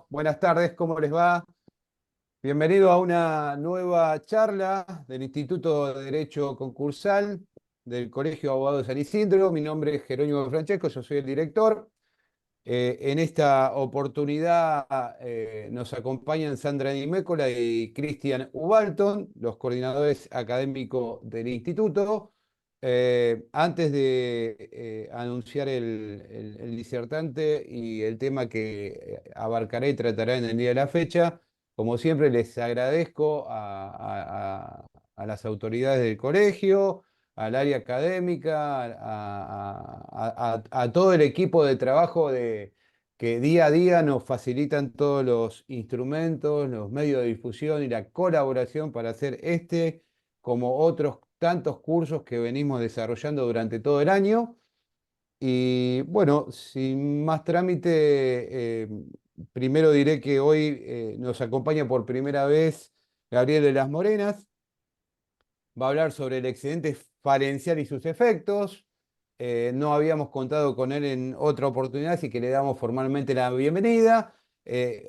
Buenas tardes, ¿cómo les va? Bienvenido a una nueva charla del Instituto de Derecho Concursal del Colegio de Abogados de San Isidro. Mi nombre es Jerónimo Francesco, yo soy el director. En esta oportunidad nos acompañan Sandra Nimécola y Cristian Ubalton, los coordinadores académicos del instituto. Antes de anunciar el disertante y el tema que abarcaré y trataré en el día de la fecha, como siempre les agradezco a las autoridades del colegio, al área académica, a todo el equipo de trabajo que día a día nos facilitan todos los instrumentos, los medios de difusión y la colaboración para hacer como otros tantos cursos que venimos desarrollando durante todo el año. Y bueno, sin más trámite, primero diré que hoy nos acompaña por primera vez Gabriel de las Morenas. Va a hablar sobre el excedente falencial y sus efectos. No habíamos contado con él en otra oportunidad, así que le damos formalmente la bienvenida.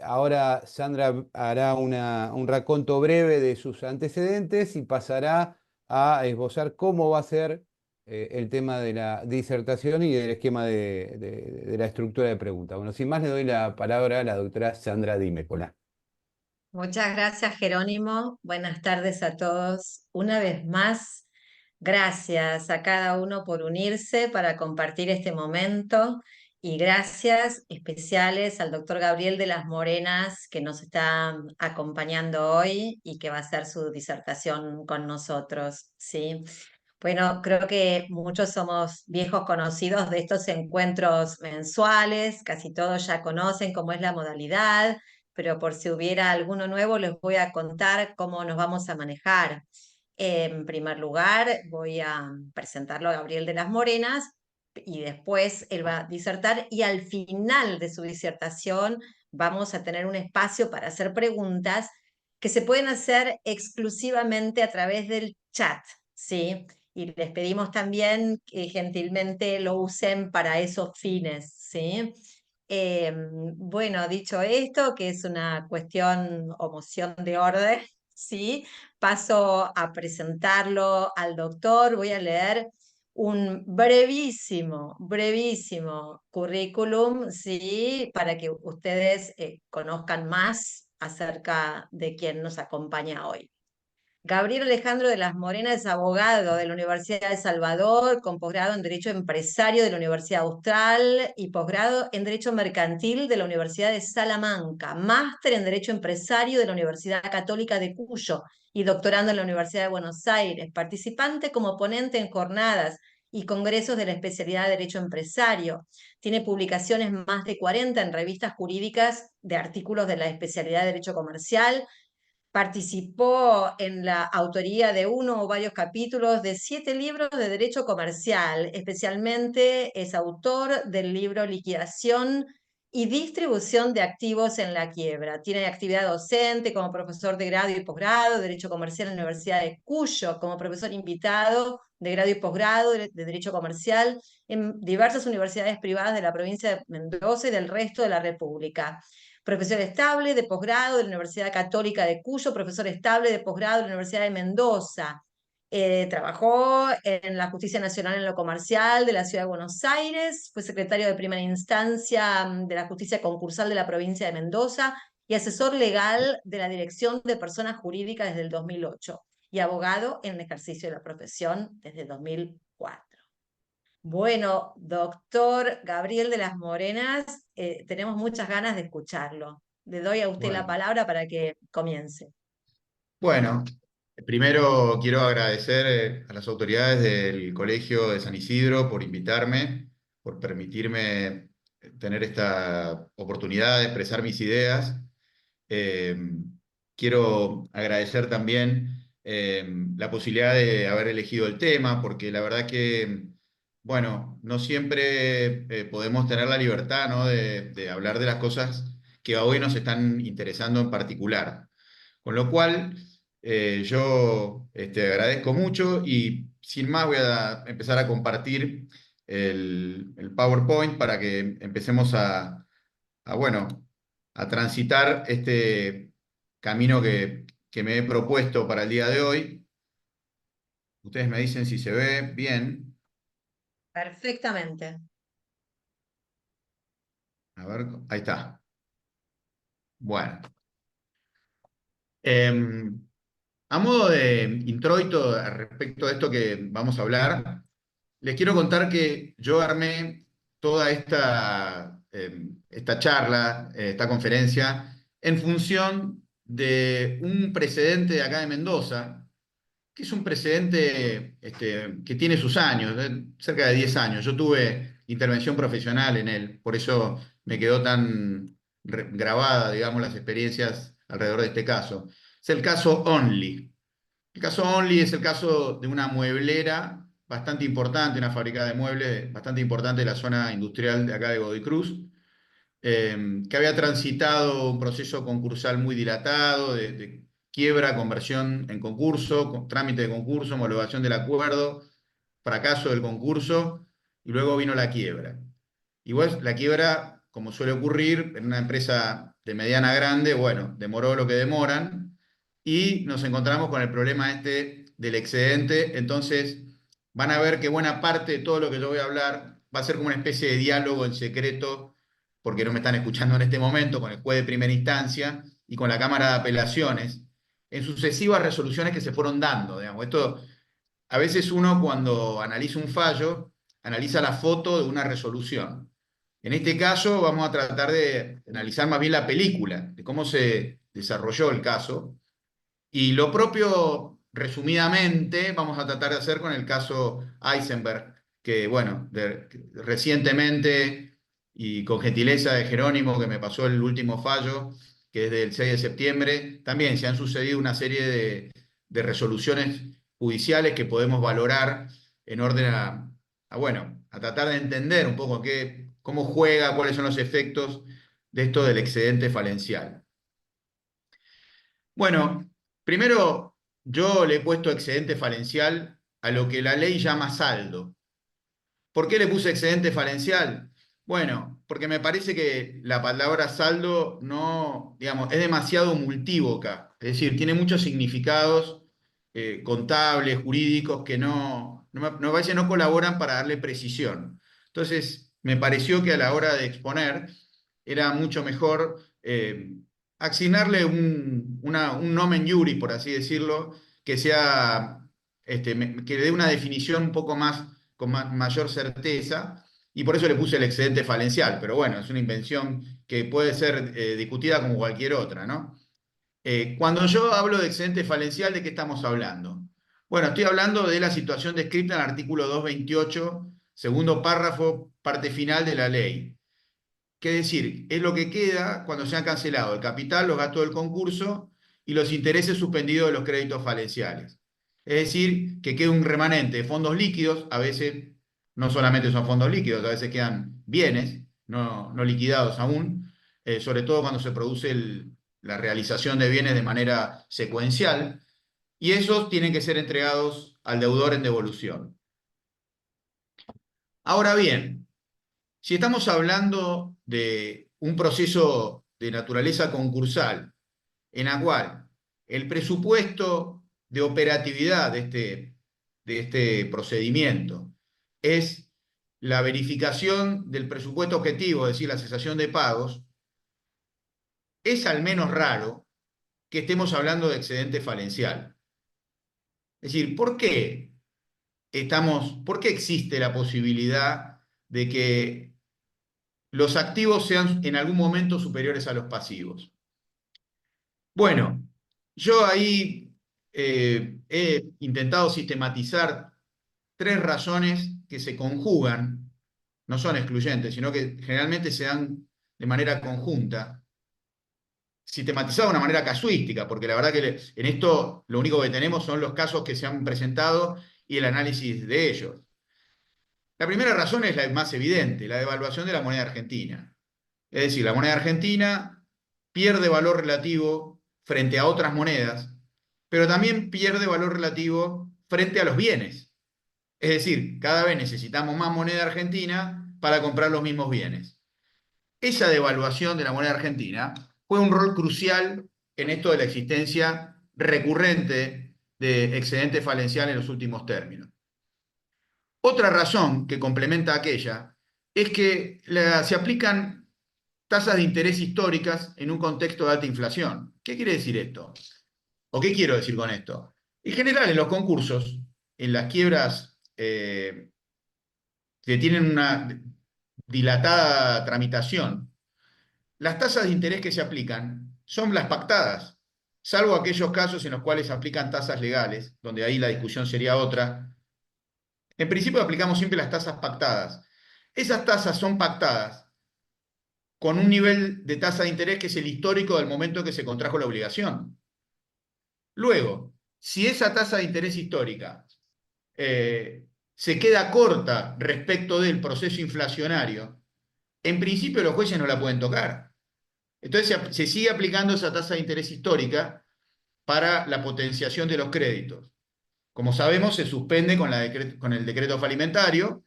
Ahora Sandra hará un raconto breve de sus antecedentes y pasará a esbozar cómo va a ser el tema de la disertación y del esquema de la estructura de preguntas. Bueno, sin más le doy la palabra a la doctora Sandra Dimécola. Muchas gracias, Jerónimo. Buenas tardes a todos. Una vez más, gracias a cada uno por unirse para compartir este momento y gracias especiales al doctor Gabriel de las Morenas que nos está acompañando hoy y que va a hacer su disertación con nosotros. ¿Sí? Bueno, creo que muchos somos viejos conocidos de estos encuentros mensuales, casi todos ya conocen cómo es la modalidad, pero por si hubiera alguno nuevo les voy a contar cómo nos vamos a manejar. En primer lugar, voy a presentarlo a Gabriel de las Morenas y después él va a disertar y al final de su disertación vamos a tener un espacio para hacer preguntas que se pueden hacer exclusivamente a través del chat, ¿sí? Y les pedimos también que gentilmente lo usen para esos fines, ¿sí? Bueno, dicho esto, que es una cuestión o moción de orden, ¿sí? Paso a presentarlo al doctor. Voy a leer un brevísimo currículum, ¿sí? Para que ustedes conozcan más acerca de quien nos acompaña hoy. Gabriel Alejandro de las Morenas es abogado de la Universidad de Salvador, con posgrado en Derecho Empresario de la Universidad Austral y posgrado en Derecho Mercantil de la Universidad de Salamanca, máster en Derecho Empresario de la Universidad Católica de Cuyo y doctorando en la Universidad de Buenos Aires, participante como ponente en jornadas y congresos de la especialidad de Derecho Empresario. Tiene publicaciones más de 40 en revistas jurídicas de artículos de la especialidad de Derecho Comercial. Participó en la autoría de uno o varios capítulos de 7 libros de derecho comercial. Especialmente es autor del libro Liquidación y distribución de activos en la quiebra. Tiene actividad docente como profesor de grado y posgrado de Derecho Comercial en la Universidad de Cuyo, como profesor invitado de grado y posgrado de Derecho Comercial en diversas universidades privadas de la provincia de Mendoza y del resto de la República. Profesor estable de posgrado de la Universidad Católica de Cuyo, profesor estable de posgrado de la Universidad de Mendoza. Trabajó en la Justicia Nacional en lo Comercial de la Ciudad de Buenos Aires, fue secretario de primera instancia de la Justicia Concursal de la provincia de Mendoza y asesor legal de la Dirección de Personas Jurídicas desde el 2008 y abogado en el ejercicio de la profesión desde el 2004. Bueno, doctor Gabriel de las Morenas, tenemos muchas ganas de escucharlo. Le doy a usted la Bueno, palabra para que comience. bueno, primero quiero agradecer a las autoridades del Colegio de San Isidro por invitarme, por permitirme tener esta oportunidad de expresar mis ideas. Eh, Quiero agradecer también la posibilidad de haber elegido el tema, porque la verdad que, bueno, no siempre podemos tener la libertad, ¿no? de hablar de las cosas que hoy nos están interesando en particular. Con lo cual, yo agradezco mucho y sin más voy a empezar a compartir el PowerPoint para que empecemos bueno, a transitar este camino que me he propuesto para el día de hoy. Ustedes me dicen si se ve bien. Perfectamente. A ver, ahí está. Bueno. Em, a modo de introito respecto de esto que vamos a hablar, les quiero contar que yo armé toda esta charla, esta conferencia, en función de un precedente de acá de Mendoza, que es un precedente que tiene sus años, cerca de 10 años. Yo tuve intervención profesional en él, por eso me quedó tan grabada, digamos, las experiencias alrededor de este caso. Es el caso Only. El caso Only es el caso de una mueblera bastante importante, una fábrica de muebles bastante importante de la zona industrial de acá de Godoy Cruz, que había transitado un proceso concursal muy dilatado, de quiebra, conversión en concurso, trámite de concurso, homologación del acuerdo, fracaso del concurso, y luego vino la quiebra. Igual la quiebra, como suele ocurrir en una empresa de mediana a grande, bueno, demoró lo que demoran, y nos encontramos con el problema este del excedente. Entonces van a ver que buena parte de todo lo que yo voy a hablar va a ser como una especie de diálogo en secreto, porque no me están escuchando en este momento, con el juez de primera instancia y con la Cámara de Apelaciones, en sucesivas resoluciones que se fueron dando. Digamos. Esto, a veces uno cuando analiza un fallo, analiza la foto de una resolución. En este caso vamos a tratar de analizar más bien la película, de cómo se desarrolló el caso, y lo propio, resumidamente, vamos a tratar de hacer con el caso Eisenberg, que bueno, recientemente y con gentileza de Jerónimo, que me pasó el último fallo, que es del 6 de septiembre, también se han sucedido una serie de resoluciones judiciales que podemos valorar en orden bueno, a tratar de entender un poco cómo juega, cuáles son los efectos de esto del excedente falencial. Bueno, primero yo le he puesto excedente falencial a lo que la ley llama saldo. ¿Por qué le puse excedente falencial? Bueno, porque me parece que la palabra saldo no, digamos, es demasiado multívoca, es decir, tiene muchos significados contables, jurídicos, que me parece no colaboran para darle precisión. Entonces, me pareció que a la hora de exponer era mucho mejor asignarle un nomen juris, por así decirlo, que sea, que dé una definición un poco más con mayor certeza, y por eso le puse el excedente falencial, pero bueno, es una invención que puede ser discutida como cualquier otra, ¿no? Cuando yo hablo de excedente falencial, ¿de qué estamos hablando? Bueno, estoy hablando de la situación descrita en el artículo 228, segundo párrafo, parte final de la ley. ¿Qué decir? Es lo que queda cuando se han cancelado el capital, los gastos del concurso y los intereses suspendidos de los créditos falenciales. Es decir, que queda un remanente de fondos líquidos, a veces no solamente son fondos líquidos, a veces quedan bienes no liquidados aún, sobre todo cuando se produce la realización de bienes de manera secuencial, y esos tienen que ser entregados al deudor en devolución. Ahora bien, si estamos hablando de un proceso de naturaleza concursal, en la cual el presupuesto de operatividad de este procedimiento es la verificación del presupuesto objetivo, es decir, la cesación de pagos, es al menos raro que estemos hablando de excedente falencial. Es decir, ¿por qué existe la posibilidad de que los activos sean en algún momento superiores a los pasivos? Bueno, yo ahí he intentado sistematizar tres razones que se conjugan, no son excluyentes, sino que generalmente se dan de manera conjunta, sistematizado de una manera casuística, porque la verdad que en esto lo único que tenemos son los casos que se han presentado y el análisis de ellos. La primera razón es la más evidente, la devaluación de la moneda argentina. Es decir, la moneda argentina pierde valor relativo frente a otras monedas, pero también pierde valor relativo frente a los bienes. Es decir, cada vez necesitamos más moneda argentina para comprar los mismos bienes. esa devaluación de la moneda argentina juega un rol crucial en esto de la existencia recurrente de excedente falencial en los últimos términos. Otra razón que complementa aquella es que se aplican tasas de interés históricas en un contexto de alta inflación. ¿Qué quiere decir esto? ¿O qué quiero decir con esto? En general, en los concursos, en las quiebras que tienen una dilatada tramitación, las tasas de interés que se aplican son las pactadas, salvo aquellos casos en los cuales se aplican tasas legales, donde ahí la discusión sería otra. En principio aplicamos siempre las tasas pactadas. Esas tasas son pactadas con un nivel de tasa de interés que es el histórico del momento que se contrajo la obligación. Luego, si esa tasa de interés histórica se queda corta respecto del proceso inflacionario, en principio los jueces no la pueden tocar. Entonces se sigue aplicando esa tasa de interés histórica para la potenciación de los créditos. Como sabemos, se suspende con el decreto falimentario,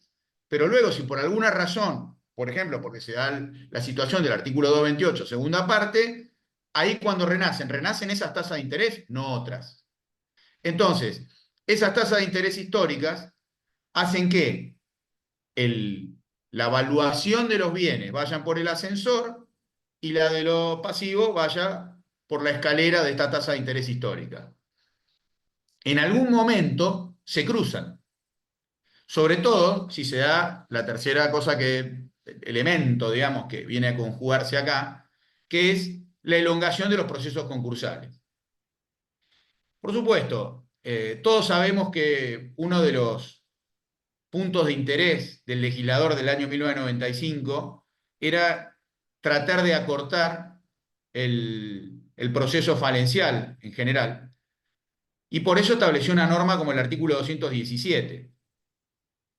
pero luego, si por alguna razón, por ejemplo, porque se da la situación del artículo 228, segunda parte, ahí cuando renacen esas tasas de interés, no otras. Entonces, esas tasas de interés históricas hacen que la evaluación de los bienes vayan por el ascensor y la de los pasivos vaya por la escalera de esta tasa de interés histórica. En algún momento se cruzan. Sobre todo si se da la tercera elemento, digamos, que viene a conjugarse acá, que es la elongación de los procesos concursales. Por supuesto, todos sabemos que uno de los puntos de interés del legislador del año 1995 era tratar de acortar el proceso falencial en general, y por eso estableció una norma como el artículo 217.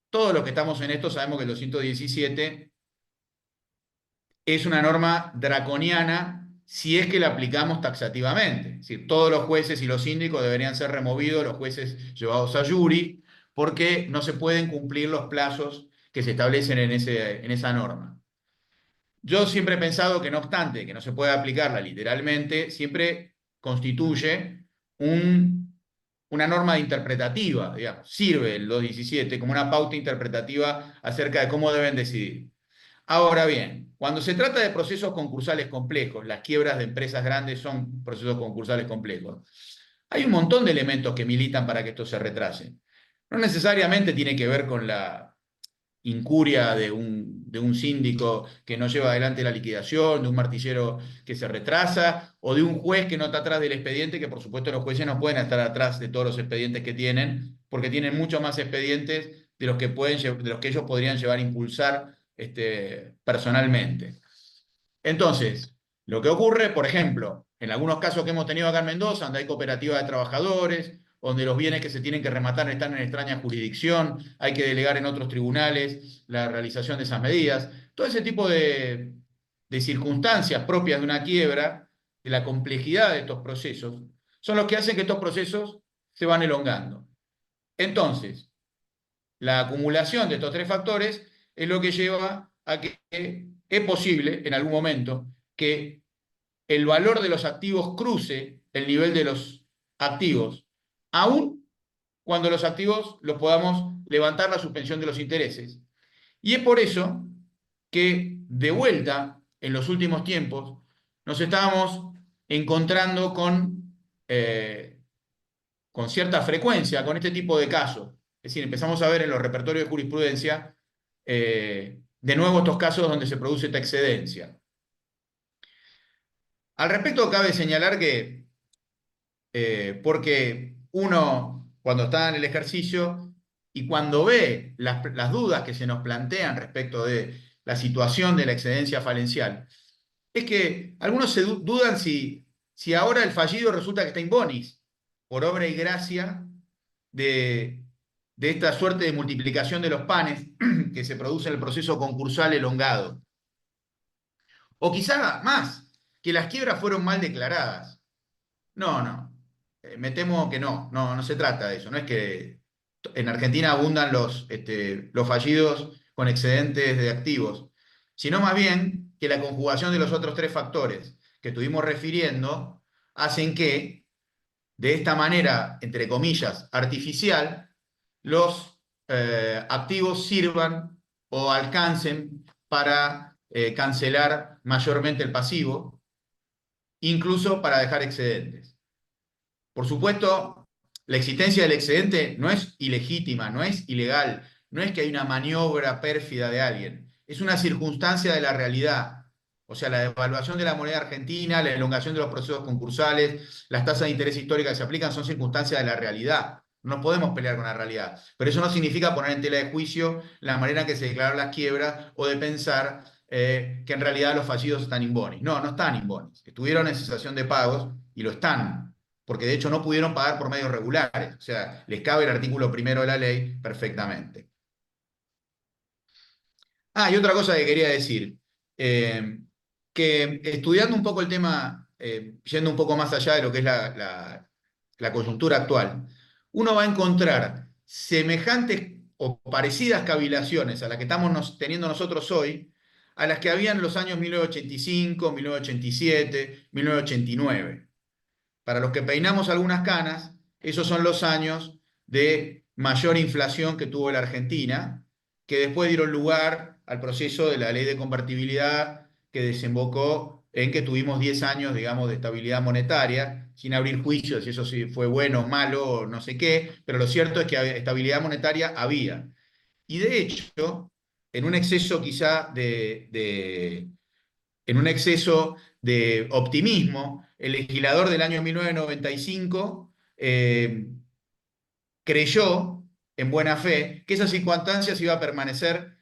Todos los que estamos en esto sabemos que el 217 es una norma draconiana si es que la aplicamos taxativamente. Es decir, todos los jueces y los síndicos deberían ser removidos, los jueces llevados a jury, porque no se pueden cumplir los plazos que se establecen en esa norma. Yo siempre he pensado que no obstante que no se pueda aplicarla literalmente, siempre constituye una norma interpretativa, digamos. Sirve el 217 como una pauta interpretativa acerca de cómo deben decidir. Ahora bien, cuando se trata de procesos concursales complejos, las quiebras de empresas grandes son procesos concursales complejos, hay un montón de elementos que militan para que esto se retrase. No necesariamente tiene que ver con la incuria de un síndico que no lleva adelante la liquidación, de un martillero que se retrasa, o de un juez que no está atrás del expediente, que por supuesto los jueces no pueden estar atrás de todos los expedientes que tienen, porque tienen muchos más expedientes de los que ellos podrían llevar a impulsar personalmente. Entonces, lo que ocurre, por ejemplo, en algunos casos que hemos tenido acá en Mendoza, donde hay cooperativas de trabajadores, donde los bienes que se tienen que rematar están en extraña jurisdicción, hay que delegar en otros tribunales la realización de esas medidas. Todo ese tipo de circunstancias propias de una quiebra, de la complejidad de estos procesos, son los que hacen que estos procesos se van elongando. Entonces, la acumulación de estos tres factores es lo que lleva a que es posible en algún momento que el valor de los activos cruce el nivel de los activos, aún cuando los activos los podamos levantar la suspensión de los intereses. Y es por eso que, de vuelta, en los últimos tiempos, nos estábamos encontrando con cierta frecuencia con este tipo de casos. Es decir, empezamos a ver en los repertorios de jurisprudencia de nuevo estos casos donde se produce esta excedencia. Al respecto, cabe señalar que, porque uno, cuando está en el ejercicio y cuando ve las dudas que se nos plantean respecto de la situación de la excedencia falencial, es que algunos se dudan si ahora el fallido resulta que está in bonis, por obra y gracia de esta suerte de multiplicación de los panes que se produce en el proceso concursal elongado. O quizá más, que las quiebras fueron mal declaradas. No. Me temo que no se trata de eso. No es que en Argentina abundan los fallidos con excedentes de activos, sino más bien que la conjugación de los otros tres factores que estuvimos refiriendo hacen que, de esta manera, entre comillas, artificial, los activos sirvan o alcancen para cancelar mayormente el pasivo, incluso para dejar excedentes. Por supuesto, la existencia del excedente no es ilegítima, no es ilegal, no es que hay una maniobra pérfida de alguien, es una circunstancia de la realidad. O sea, la devaluación de la moneda argentina, la elongación de los procesos concursales, las tasas de interés históricas que se aplican son circunstancias de la realidad. No podemos pelear con la realidad. Pero eso no significa poner en tela de juicio la manera en que se declararon las quiebras o de pensar que en realidad los fallidos están in bonis. No, no están in bonis. Estuvieron en cesación de pagos y lo están, porque de hecho no pudieron pagar por medios regulares. O sea, les cabe el artículo primero de la ley perfectamente. Y otra cosa que quería decir, que estudiando un poco el tema, yendo un poco más allá de lo que es la coyuntura actual, uno va a encontrar semejantes o parecidas cavilaciones a las que estamos teniendo nosotros hoy, a las que había en los años 1985, 1987, 1989. Para los que peinamos algunas canas, esos son los años de mayor inflación que tuvo la Argentina, que después dieron lugar al proceso de la ley de convertibilidad que desembocó en que tuvimos 10 años, digamos, de estabilidad monetaria, sin abrir juicios si eso sí fue bueno o malo o no sé qué, pero lo cierto es que estabilidad monetaria había. Y de hecho, en un exceso quizá en un exceso de optimismo, el legislador del año 1995 creyó, en buena fe, que esa circunstancia se iba a permanecer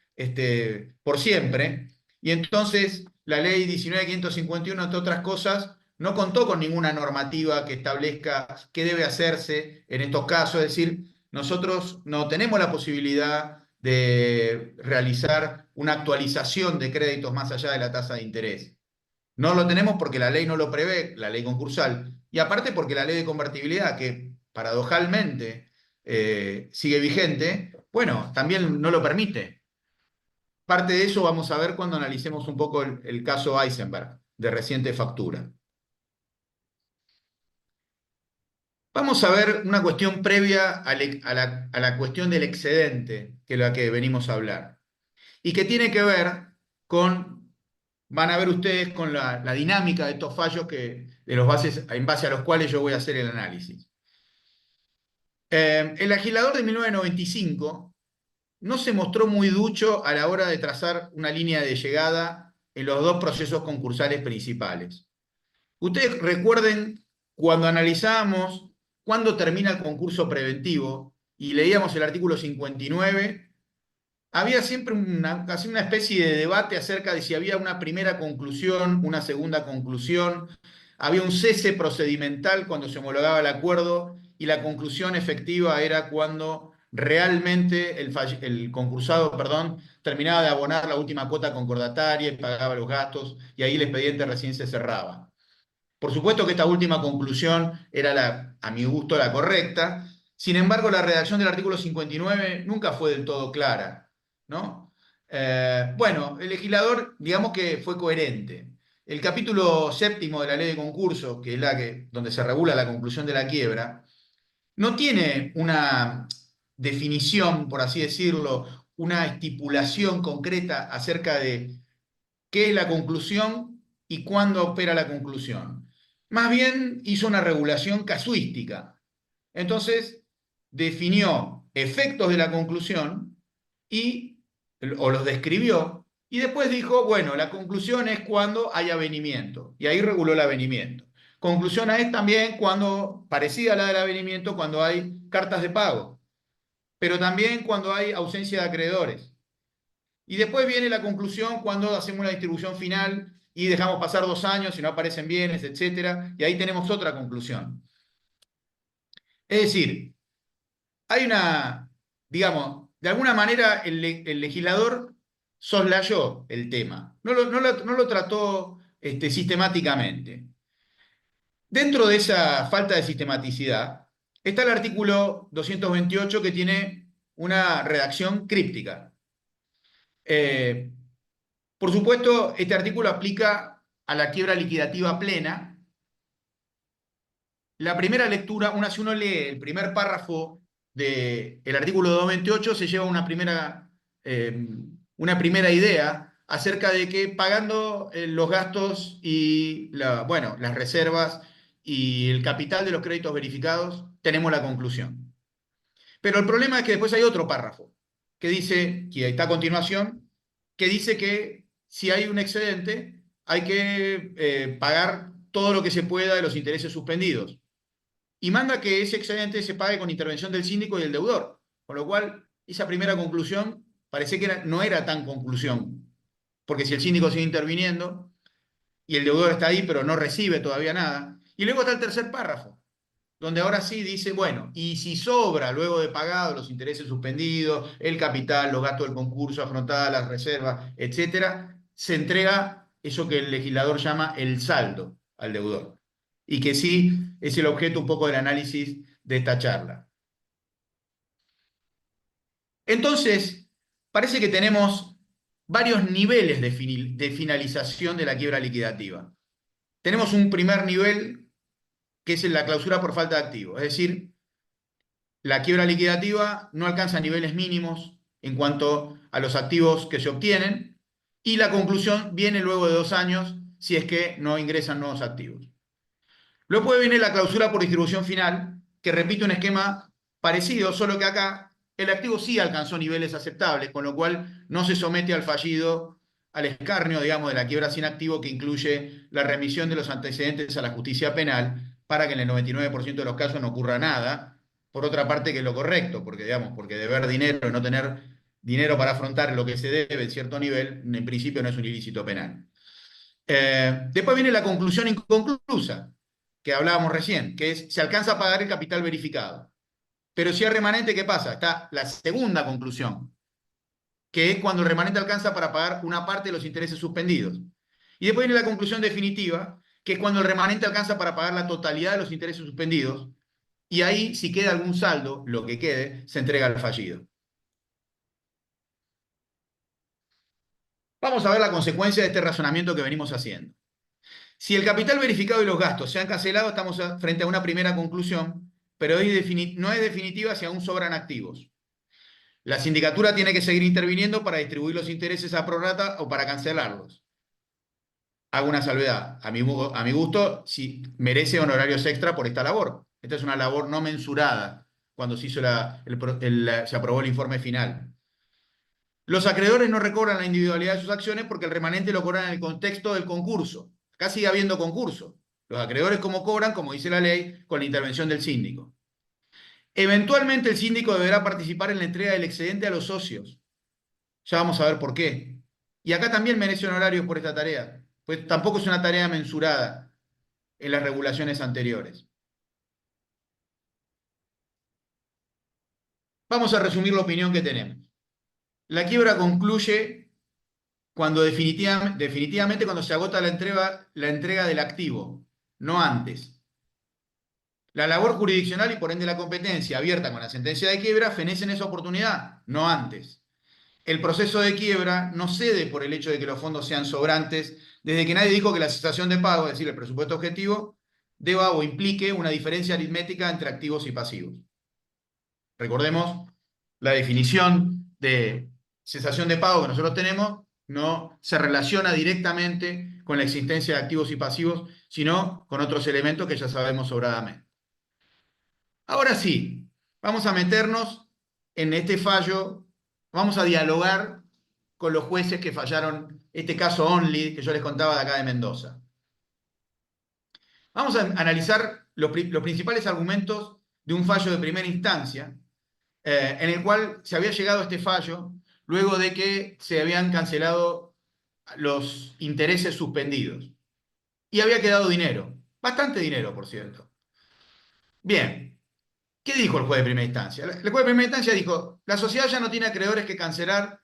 por siempre, y entonces la ley 19.551, entre otras cosas, no contó con ninguna normativa que establezca qué debe hacerse en estos casos, es decir, nosotros no tenemos la posibilidad de realizar una actualización de créditos más allá de la tasa de interés. No lo tenemos porque la ley no lo prevé, la ley concursal, y aparte porque la ley de convertibilidad, que paradojalmente sigue vigente, bueno, también no lo permite. Parte de eso vamos a ver cuando analicemos un poco el caso Eisenberg, de reciente factura. Vamos a ver una cuestión previa a la cuestión del excedente, que es la que venimos a hablar, y que tiene que ver con, van a ver ustedes, con la dinámica de estos fallos en base a los cuales yo voy a hacer el análisis. El legislador de 1995 no se mostró muy ducho a la hora de trazar una línea de llegada en los dos procesos concursales principales. Ustedes recuerden cuando analizábamos cuándo termina el concurso preventivo y leíamos el artículo 59, había siempre casi una especie de debate acerca de si había una primera conclusión, una segunda conclusión. Había un cese procedimental cuando se homologaba el acuerdo y la conclusión efectiva era cuando realmente el concursado, terminaba de abonar la última cuota concordataria y pagaba los gastos y ahí el expediente recién se cerraba. Por supuesto que esta última conclusión era, a mi gusto, la correcta. Sin embargo, la redacción del artículo 59 nunca fue del todo clara, ¿no? Bueno, el legislador, digamos que fue coherente. El capítulo 7º de la ley de concurso, que es donde se regula la conclusión de la quiebra, no tiene una definición, por así decirlo, una estipulación concreta acerca de qué es la conclusión y cuándo opera la conclusión. Más bien hizo una regulación casuística. Entonces, definió efectos de la conclusión o los describió, y después dijo, bueno, la conclusión es cuando hay avenimiento, y ahí reguló el avenimiento. Conclusión es también cuando, parecida a la del avenimiento, cuando hay cartas de pago, pero también cuando hay ausencia de acreedores. Y después viene la conclusión cuando hacemos la distribución final y dejamos pasar 2 años y no aparecen bienes, etc. Y ahí tenemos otra conclusión. Es decir, hay digamos, de alguna manera el legislador soslayó el tema, no lo trató sistemáticamente. Dentro de esa falta de sistematicidad está el artículo 228 que tiene una redacción críptica. Por supuesto, este artículo aplica a la quiebra liquidativa plena. La primera lectura, si uno lee el primer párrafo del artículo 228, se lleva una primera idea acerca de que pagando los gastos y las reservas y el capital de los créditos verificados, tenemos la conclusión. Pero el problema es que después hay otro párrafo que dice, que está a continuación, que dice que si hay un excedente, hay que pagar todo lo que se pueda de los intereses suspendidos. Y manda que ese excedente se pague con intervención del síndico y del deudor. Con lo cual, esa primera conclusión parece que no era tan conclusión. Porque si el síndico sigue interviniendo y el deudor está ahí, pero no recibe todavía nada. Y luego está el tercer párrafo, donde ahora sí dice, bueno, y si sobra luego de pagado los intereses suspendidos, el capital, los gastos del concurso, afrontadas las reservas, etcétera, se entrega eso que el legislador llama el saldo al deudor. Y que sí es el objeto un poco del análisis de esta charla. Entonces, parece que tenemos varios niveles de finalización de la quiebra liquidativa. Tenemos un primer nivel que es la clausura por falta de activo, es decir, la quiebra liquidativa no alcanza niveles mínimos en cuanto a los activos que se obtienen y la conclusión viene luego de 2 años si es que no ingresan nuevos activos. Luego viene la clausura por distribución final, que repite un esquema parecido, solo que acá el activo sí alcanzó niveles aceptables, con lo cual no se somete al fallido, al escarnio, digamos, de la quiebra sin activo, que incluye la remisión de los antecedentes a la justicia penal, para que en el 99% de los casos no ocurra nada. Por otra parte, que es lo correcto, porque deber dinero y no tener dinero para afrontar lo que se debe en cierto nivel, en principio no es un ilícito penal. Después viene la conclusión inconclusa, que hablábamos recién, que es, se alcanza a pagar el capital verificado. Pero si hay remanente, ¿qué pasa? Está la segunda conclusión, que es cuando el remanente alcanza para pagar una parte de los intereses suspendidos. Y después viene la conclusión definitiva, que es cuando el remanente alcanza para pagar la totalidad de los intereses suspendidos, y ahí, si queda algún saldo, lo que quede, se entrega al fallido. Vamos a ver la consecuencia de este razonamiento que venimos haciendo. Si el capital verificado y los gastos se han cancelado, estamos frente a una primera conclusión, pero no es definitiva si aún sobran activos. La sindicatura tiene que seguir interviniendo para distribuir los intereses a prorrata o para cancelarlos. Hago una salvedad. A mi gusto, si merece honorarios extra por esta labor. Esta es una labor no mensurada cuando se hizo se aprobó el informe final. Los acreedores no recobran la individualidad de sus acciones porque el remanente lo cobran en el contexto del concurso. Acá sigue habiendo concurso. Los acreedores como cobran, como dice la ley, con la intervención del síndico. Eventualmente el síndico deberá participar en la entrega del excedente a los socios. Ya vamos a ver por qué. Y acá también merece honorarios por esta tarea, pues tampoco es una tarea mensurada en las regulaciones anteriores. Vamos a resumir la opinión que tenemos. La quiebra concluye cuando definitivamente cuando se agota la entrega del activo, no antes. La labor jurisdiccional y por ende la competencia abierta con la sentencia de quiebra fenecen esa oportunidad, no antes. El proceso de quiebra no cede por el hecho de que los fondos sean sobrantes, desde que nadie dijo que la cesación de pago, es decir, el presupuesto objetivo, deba o implique una diferencia aritmética entre activos y pasivos. Recordemos la definición de cesación de pago que nosotros tenemos, no se relaciona directamente con la existencia de activos y pasivos, sino con otros elementos que ya sabemos sobradamente. Ahora sí, vamos a meternos en este fallo, vamos a dialogar con los jueces que fallaron este caso Only, que yo les contaba de acá de Mendoza. Vamos a analizar los principales argumentos de un fallo de primera instancia, en el cual se había llegado a este fallo luego de que se habían cancelado los intereses suspendidos. Y había quedado dinero, bastante dinero, por cierto. Bien, ¿qué dijo el juez de primera instancia? El juez de primera instancia dijo, la sociedad ya no tiene acreedores que cancelar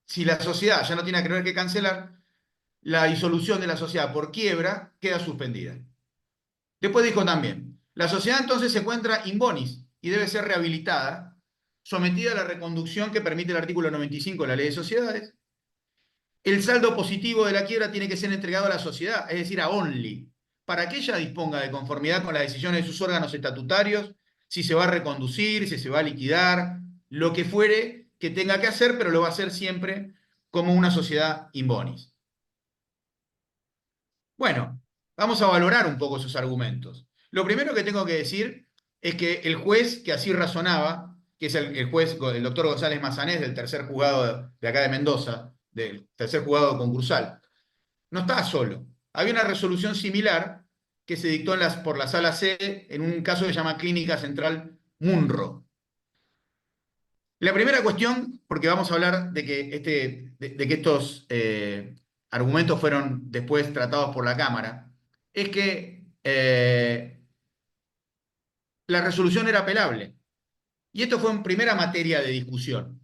si la sociedad ya no tiene acreedores que cancelar, la disolución de la sociedad por quiebra queda suspendida. Después dijo también, la sociedad entonces se encuentra in bonis y debe ser rehabilitada, sometida a la reconducción que permite el artículo 95 de la Ley de Sociedades, el saldo positivo de la quiebra tiene que ser entregado a la sociedad, es decir, a Only, para que ella disponga de conformidad con las decisiones de sus órganos estatutarios, si se va a reconducir, si se va a liquidar, lo que fuere que tenga que hacer, pero lo va a hacer siempre como una sociedad in bonis. Bueno, vamos a valorar un poco esos argumentos. Lo primero que tengo que decir es que el juez que así razonaba, que es el juez, el doctor González Mazanés, del tercer juzgado de acá de Mendoza, del tercer juzgado concursal, no estaba solo. Había una resolución similar que se dictó por la sala C en un caso que se llama Clínica Central Munro. La primera cuestión, porque vamos a hablar de que estos argumentos fueron después tratados por la Cámara, es que la resolución era apelable. Y esto fue en primera materia de discusión.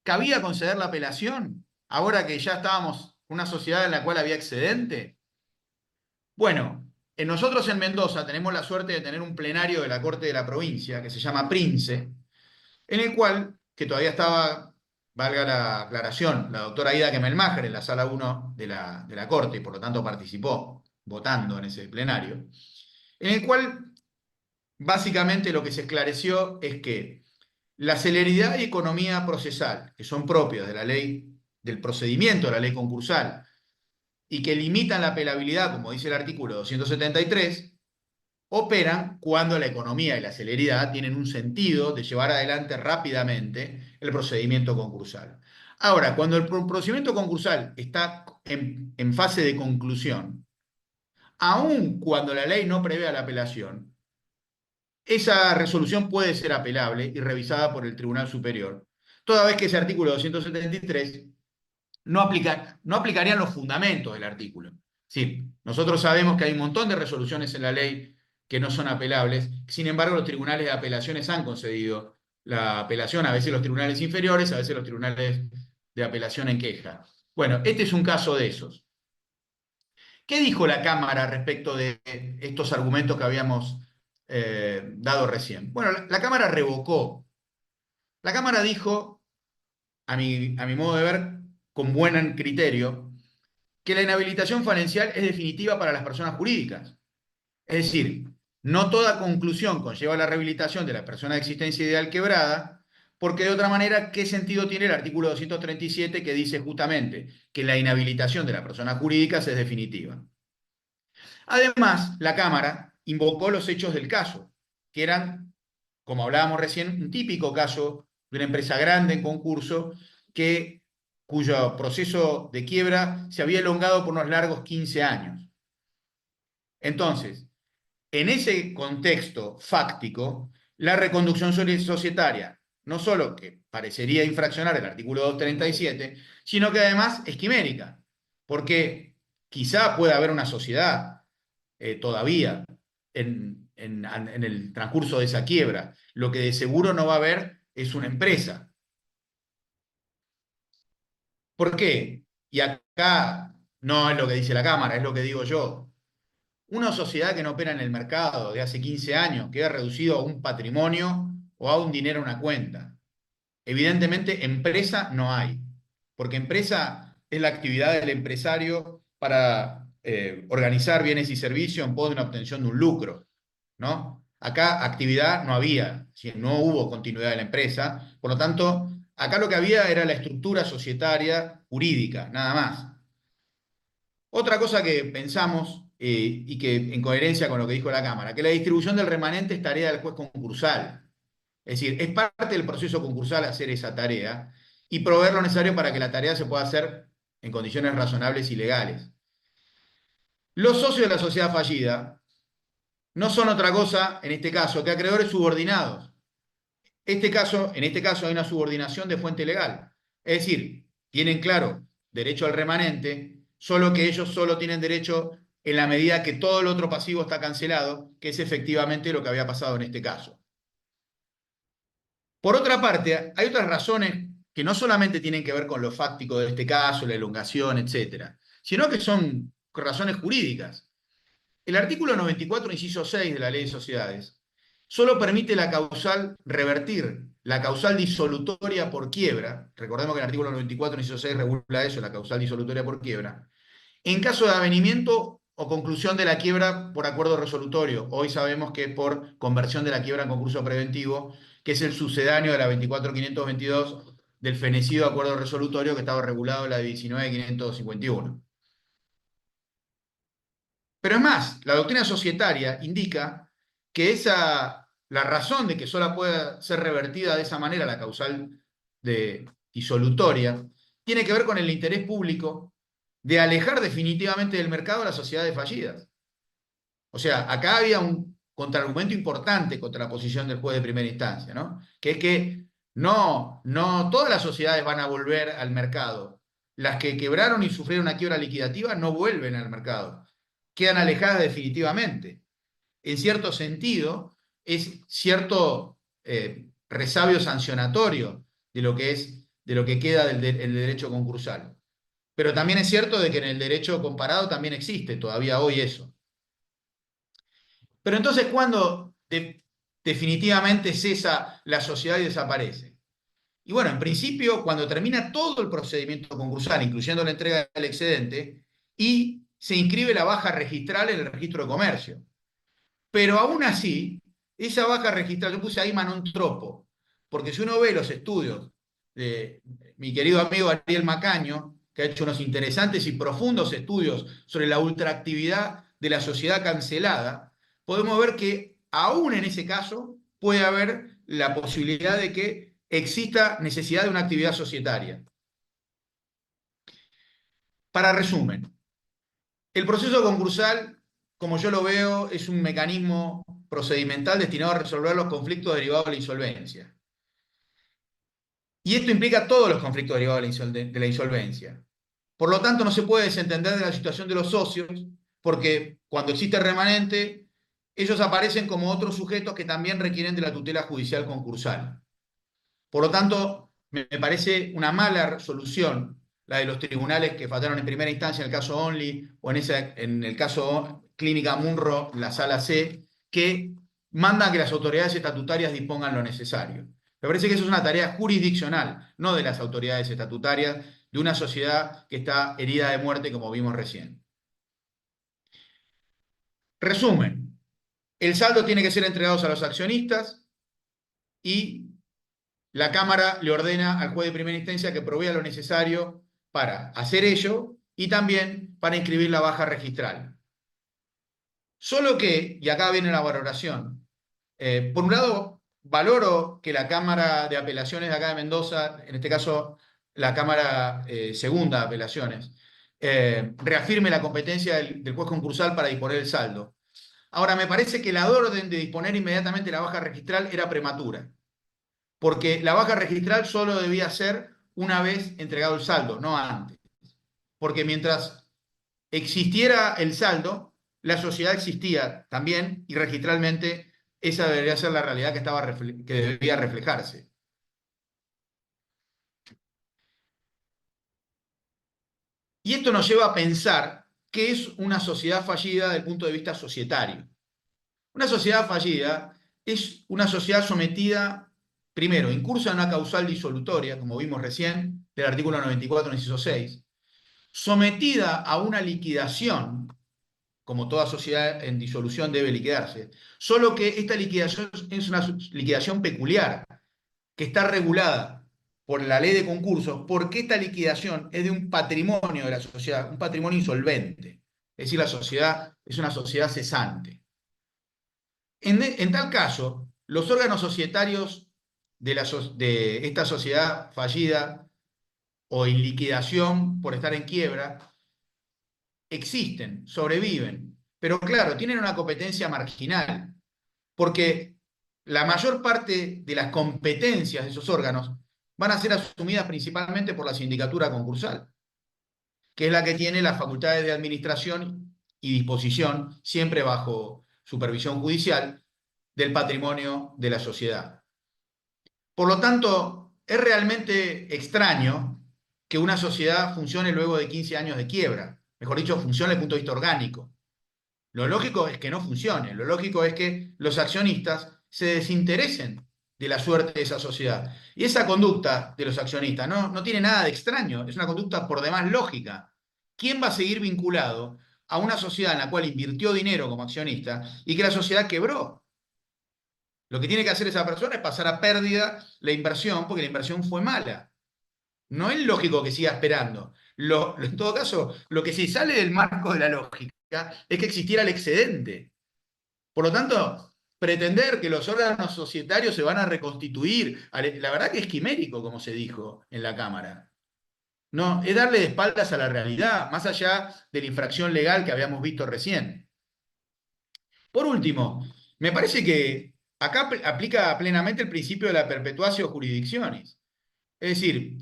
¿Cabía conceder la apelación ahora que ya estábamos en una sociedad en la cual había excedente? Bueno, nosotros en Mendoza tenemos la suerte de tener un plenario de la Corte de la Provincia que se llama Prince, en el cual, que todavía estaba, valga la aclaración, la doctora Ida Kemelmacher en la sala 1 de la Corte, y por lo tanto participó votando en ese plenario, en el cual básicamente lo que se esclareció es que la celeridad y economía procesal, que son propios de la ley, del procedimiento de la ley concursal, y que limitan la apelabilidad, como dice el artículo 273, operan cuando la economía y la celeridad tienen un sentido de llevar adelante rápidamente el procedimiento concursal. Ahora, cuando el procedimiento concursal está en fase de conclusión, aun cuando la ley no prevé la apelación, esa resolución puede ser apelable y revisada por el Tribunal Superior, toda vez que ese artículo 273 no aplicarían los fundamentos del artículo. Sí, nosotros sabemos que hay un montón de resoluciones en la ley que no son apelables, sin embargo los tribunales de apelaciones han concedido la apelación, a veces los tribunales inferiores, a veces los tribunales de apelación en queja. Bueno, este es un caso de esos. ¿Qué dijo la Cámara respecto de estos argumentos que habíamos dado recién? Bueno, la Cámara revocó. La Cámara dijo, a mi modo de ver, con buen criterio, que la inhabilitación falencial es definitiva para las personas jurídicas. Es decir, no toda conclusión conlleva la rehabilitación de la persona de existencia ideal quebrada, porque de otra manera, ¿qué sentido tiene el artículo 237 que dice justamente que la inhabilitación de las personas jurídicas es definitiva? Además, la Cámara invocó los hechos del caso, que eran, como hablábamos recién, un típico caso de una empresa grande en concurso cuyo proceso de quiebra se había elongado por unos largos 15 años. Entonces, en ese contexto fáctico, la reconducción societaria no solo que parecería infraccionar el artículo 237, sino que además es quimérica, porque quizá pueda haber una sociedad todavía en el transcurso de esa quiebra. Lo que de seguro no va a haber es una empresa. ¿Por qué? Y acá no es lo que dice la Cámara, es lo que digo yo. Una sociedad que no opera en el mercado de hace 15 años queda reducido a un patrimonio o a un dinero en una cuenta. Evidentemente, empresa no hay, porque empresa es la actividad del empresario para organizar bienes y servicios en pos de una obtención de un lucro, ¿no? Acá actividad no había, no hubo continuidad de la empresa, por lo tanto, acá lo que había era la estructura societaria jurídica, nada más. Otra cosa que pensamos, y que en coherencia con lo que dijo la Cámara, que la distribución del remanente es tarea del juez concursal. Es decir, es parte del proceso concursal hacer esa tarea y proveer lo necesario para que la tarea se pueda hacer en condiciones razonables y legales. Los socios de la sociedad fallida no son otra cosa, en este caso, que acreedores subordinados. En este caso hay una subordinación de fuente legal. Es decir, tienen claro derecho al remanente, solo que ellos solo tienen derecho en la medida que todo el otro pasivo está cancelado, que es efectivamente lo que había pasado en este caso. Por otra parte, hay otras razones que no solamente tienen que ver con lo fáctico de este caso, la elongación, etc., sino que son razones jurídicas. El artículo 94, inciso 6 de la Ley de Sociedades, solo permite la causal revertir la causal disolutoria por quiebra, recordemos que el artículo 94, inciso 6 regula eso, la causal disolutoria por quiebra, en caso de avenimiento o conclusión de la quiebra por acuerdo resolutorio. Hoy sabemos que es por conversión de la quiebra en concurso preventivo, que es el sucedáneo de la 24.522 del fenecido acuerdo resolutorio que estaba regulado en la 19.551. Pero es más, la doctrina societaria indica que la razón de que solo pueda ser revertida de esa manera la causal disolutoria tiene que ver con el interés público de alejar definitivamente del mercado a las sociedades fallidas. O sea, acá había un contraargumento importante contra la posición del juez de primera instancia, ¿no? Que es que no todas las sociedades van a volver al mercado. Las que quebraron y sufrieron una quiebra liquidativa no vuelven al mercado, quedan alejadas definitivamente. En cierto sentido, es cierto resabio sancionatorio de lo que queda del derecho concursal. Pero también es cierto de que en el derecho comparado también existe todavía hoy eso. Pero entonces, ¿cuándo definitivamente cesa la sociedad y desaparece? Y bueno, en principio, cuando termina todo el procedimiento concursal, incluyendo la entrega del excedente, y se inscribe la baja registral en el registro de comercio. Pero aún así, esa baja registral, yo puse ahí Manon Tropo, porque si uno ve los estudios de mi querido amigo Ariel Macaño, que ha hecho unos interesantes y profundos estudios sobre la ultraactividad de la sociedad cancelada, podemos ver que aún en ese caso puede haber la posibilidad de que exista necesidad de una actividad societaria. Para resumen, el proceso concursal, como yo lo veo, es un mecanismo procedimental destinado a resolver los conflictos derivados de la insolvencia. Y esto implica todos los conflictos derivados de la insolvencia. Por lo tanto, no se puede desentender de la situación de los socios, porque cuando existe remanente, ellos aparecen como otros sujetos que también requieren de la tutela judicial concursal. Por lo tanto, me parece una mala solución la de los tribunales que fallaron en primera instancia en el caso Only o en el caso Clínica Munro, la sala C, que mandan que las autoridades estatutarias dispongan lo necesario. Me parece que eso es una tarea jurisdiccional, no de las autoridades estatutarias, de una sociedad que está herida de muerte, como vimos recién. Resumen, el saldo tiene que ser entregado a los accionistas y la Cámara le ordena al juez de primera instancia que provea lo necesario para hacer ello y también para inscribir la baja registral. Solo que, y acá viene la valoración, por un lado, valoro que la Cámara de Apelaciones de acá de Mendoza, en este caso la Cámara Segunda de Apelaciones, reafirme la competencia del juez concursal para disponer el saldo. Ahora, me parece que la orden de disponer inmediatamente la baja registral era prematura, porque la baja registral solo debía ser una vez entregado el saldo, no antes. Porque mientras existiera el saldo, la sociedad existía también y registralmente esa debería ser la realidad que debía reflejarse. Y esto nos lleva a pensar qué es una sociedad fallida desde el punto de vista societario. Una sociedad fallida es una sociedad sometida, primero, incursa en una causal disolutoria, como vimos recién, del artículo 94, inciso 6, sometida a una liquidación, como toda sociedad en disolución debe liquidarse, solo que esta liquidación es una liquidación peculiar, que está regulada por la ley de concursos, porque esta liquidación es de un patrimonio de la sociedad, un patrimonio insolvente. Es decir, la sociedad es una sociedad cesante. En tal caso, los órganos societarios de esta sociedad fallida o en liquidación por estar en quiebra existen, sobreviven, pero claro, tienen una competencia marginal, porque la mayor parte de las competencias de esos órganos van a ser asumidas principalmente por la sindicatura concursal, que es la que tiene las facultades de administración y disposición, siempre bajo supervisión judicial, del patrimonio de la sociedad. Por lo tanto, es realmente extraño que una sociedad funcione luego de 15 años de quiebra. Mejor dicho, funcione desde el punto de vista orgánico. Lo lógico es que no funcione. Lo lógico es que los accionistas se desinteresen de la suerte de esa sociedad. Y esa conducta de los accionistas no tiene nada de extraño, es una conducta por demás lógica. ¿Quién va a seguir vinculado a una sociedad en la cual invirtió dinero como accionista y que la sociedad quebró? Lo que tiene que hacer esa persona es pasar a pérdida la inversión porque la inversión fue mala. No es lógico que siga esperando. En todo caso, lo que sí sale del marco de la lógica es que existiera el excedente. Por lo tanto, pretender que los órganos societarios se van a reconstituir, la verdad que es quimérico, como se dijo en la Cámara. No, es darle de espaldas a la realidad, más allá de la infracción legal que habíamos visto recién. Por último, me parece que acá aplica plenamente el principio de la perpetuatio jurisdictionis. Es decir,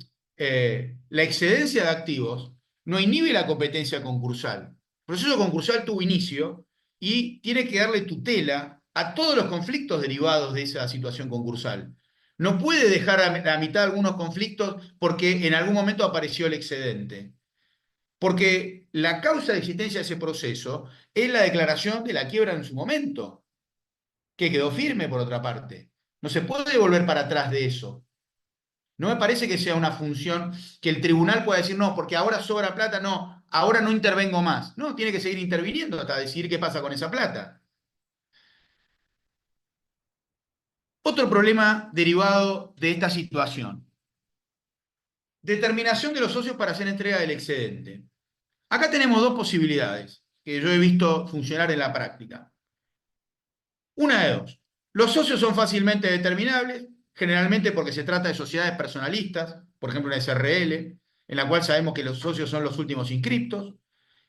la excedencia de activos no inhibe la competencia concursal. El proceso concursal tuvo inicio y tiene que darle tutela a todos los conflictos derivados de esa situación concursal. No puede dejar a la mitad algunos conflictos porque en algún momento apareció el excedente. Porque la causa de existencia de ese proceso es la declaración de la quiebra en su momento, que quedó firme por otra parte. No se puede volver para atrás de eso. No me parece que sea una función que el tribunal pueda decir, no, porque ahora sobra plata, no, ahora no intervengo más. No, tiene que seguir interviniendo hasta decidir qué pasa con esa plata. Otro problema derivado de esta situación. Determinación de los socios para hacer entrega del excedente. Acá tenemos dos posibilidades que yo he visto funcionar en la práctica. Una de dos. Los socios son fácilmente determinables, generalmente porque se trata de sociedades personalistas, por ejemplo una SRL, en la cual sabemos que los socios son los últimos inscriptos.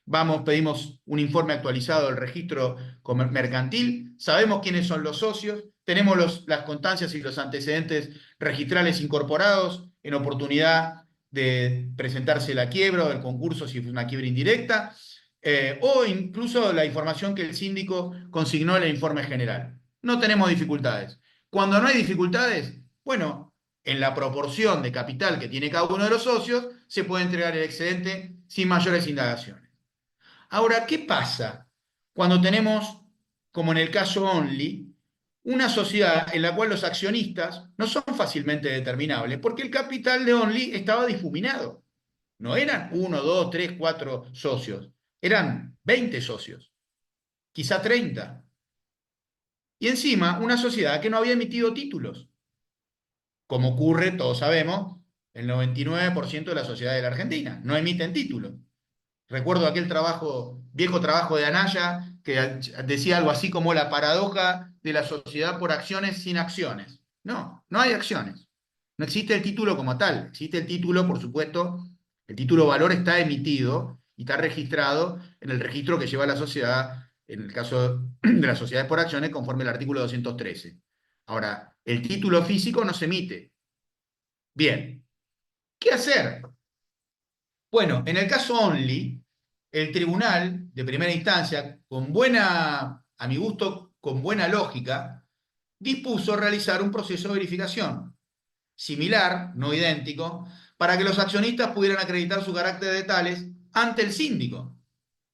Vamos, pedimos un informe actualizado del registro mercantil, sabemos quiénes son los socios, tenemos las constancias y los antecedentes registrales incorporados en oportunidad de presentarse la quiebra o del concurso si es una quiebra indirecta, o incluso la información que el síndico consignó en el informe general. No tenemos dificultades. Cuando no hay dificultades, bueno, en la proporción de capital que tiene cada uno de los socios, se puede entregar el excedente sin mayores indagaciones. Ahora, ¿qué pasa cuando tenemos, como en el caso Only, una sociedad en la cual los accionistas no son fácilmente determinables? Porque el capital de Only estaba difuminado. No eran 1, 2, 3, 4 socios, eran 20 socios, quizá 30. Y encima, una sociedad que no había emitido títulos, como ocurre, todos sabemos, el 99% de las sociedades de la Argentina, no emiten títulos. Recuerdo aquel viejo trabajo de Anaya, que decía algo así como la paradoja de la sociedad por acciones sin acciones. No, no hay acciones. No existe el título como tal. Existe el título, por supuesto, el título valor está emitido y está registrado en el registro que lleva la sociedad, en el caso de las sociedades por acciones, conforme al artículo 213. Ahora, el título físico no se emite. Bien, ¿qué hacer? Bueno, en el caso Only, el tribunal de primera instancia, a mi gusto, con buena lógica, dispuso realizar un proceso de verificación similar, no idéntico, para que los accionistas pudieran acreditar su carácter de tales ante el síndico.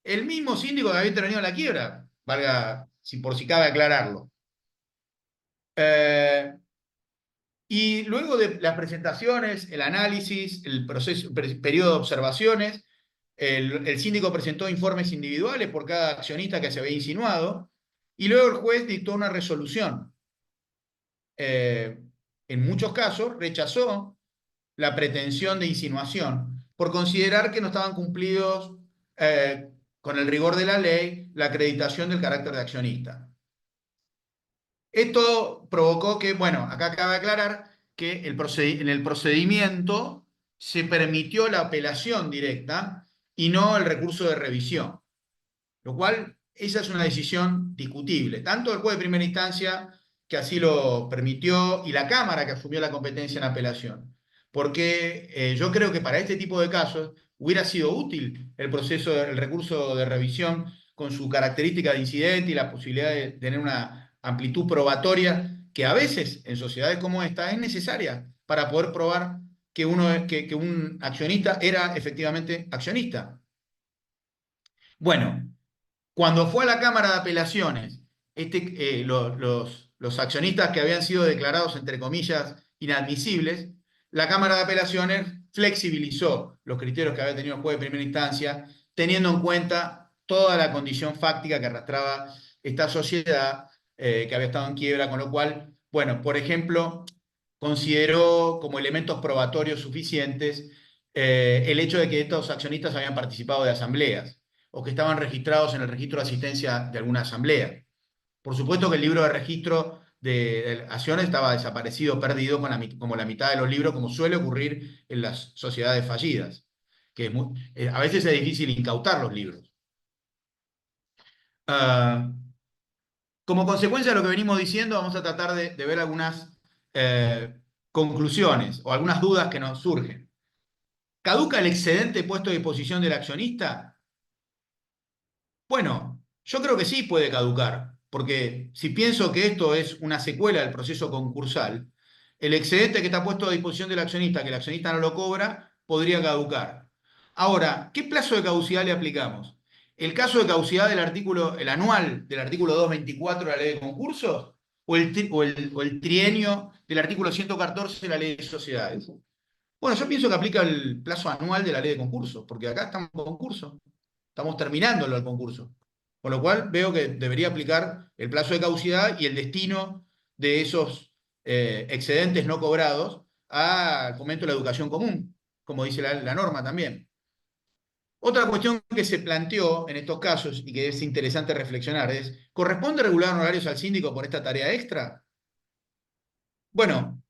El mismo síndico que había intervenido en la quiebra, valga, por si cabe aclararlo. Y luego de las presentaciones, el análisis, el periodo de observaciones, el síndico presentó informes individuales por cada accionista que se había insinuado, y luego el juez dictó una resolución. En muchos casos rechazó la pretensión de insinuación por considerar que no estaban cumplidos con el rigor de la ley la acreditación del carácter de accionista. Esto provocó que, bueno, acá cabe aclarar que en el procedimiento se permitió la apelación directa y no el recurso de revisión, lo cual esa es una decisión discutible, tanto el juez de primera instancia que así lo permitió y la Cámara que asumió la competencia en apelación, porque yo creo que para este tipo de casos hubiera sido útil el recurso de revisión con su característica de incidente y la posibilidad de tener una amplitud probatoria que a veces en sociedades como esta es necesaria para poder probar que un accionista era efectivamente accionista. Bueno, cuando fue a la Cámara de Apelaciones, los los accionistas que habían sido declarados, entre comillas, inadmisibles, la Cámara de Apelaciones flexibilizó los criterios que había tenido el juez de primera instancia, teniendo en cuenta toda la condición fáctica que arrastraba esta sociedad que había estado en quiebra, con lo cual, bueno, por ejemplo, consideró como elementos probatorios suficientes el hecho de que estos accionistas habían participado de asambleas o que estaban registrados en el registro de asistencia de alguna asamblea. Por supuesto que el libro de registro de acciones estaba desaparecido, perdido, como la mitad de los libros, como suele ocurrir en las sociedades fallidas, que a veces es difícil incautar los libros. Como consecuencia de lo que venimos diciendo, vamos a tratar de ver algunas conclusiones o algunas dudas que nos surgen. ¿Caduca el excedente puesto a disposición del accionista? Bueno, yo creo que sí puede caducar, porque si pienso que esto es una secuela del proceso concursal, el excedente que está puesto a disposición del accionista, que el accionista no lo cobra, podría caducar. Ahora, ¿qué plazo de caducidad le aplicamos? ¿El caso de caducidad el anual del artículo 224 de la ley de concursos o el trienio del artículo 114 de la ley de sociedades? Bueno, yo pienso que aplica el plazo anual de la ley de concursos, porque acá estamos en concurso, estamos terminándolo el concurso. Con lo cual veo que debería aplicar el plazo de caducidad y el destino de esos excedentes no cobrados al fomento de la educación común, como dice la norma también. Otra cuestión que se planteó en estos casos y que es interesante reflexionar es, ¿corresponde regular honorarios al síndico por esta tarea extra? Bueno,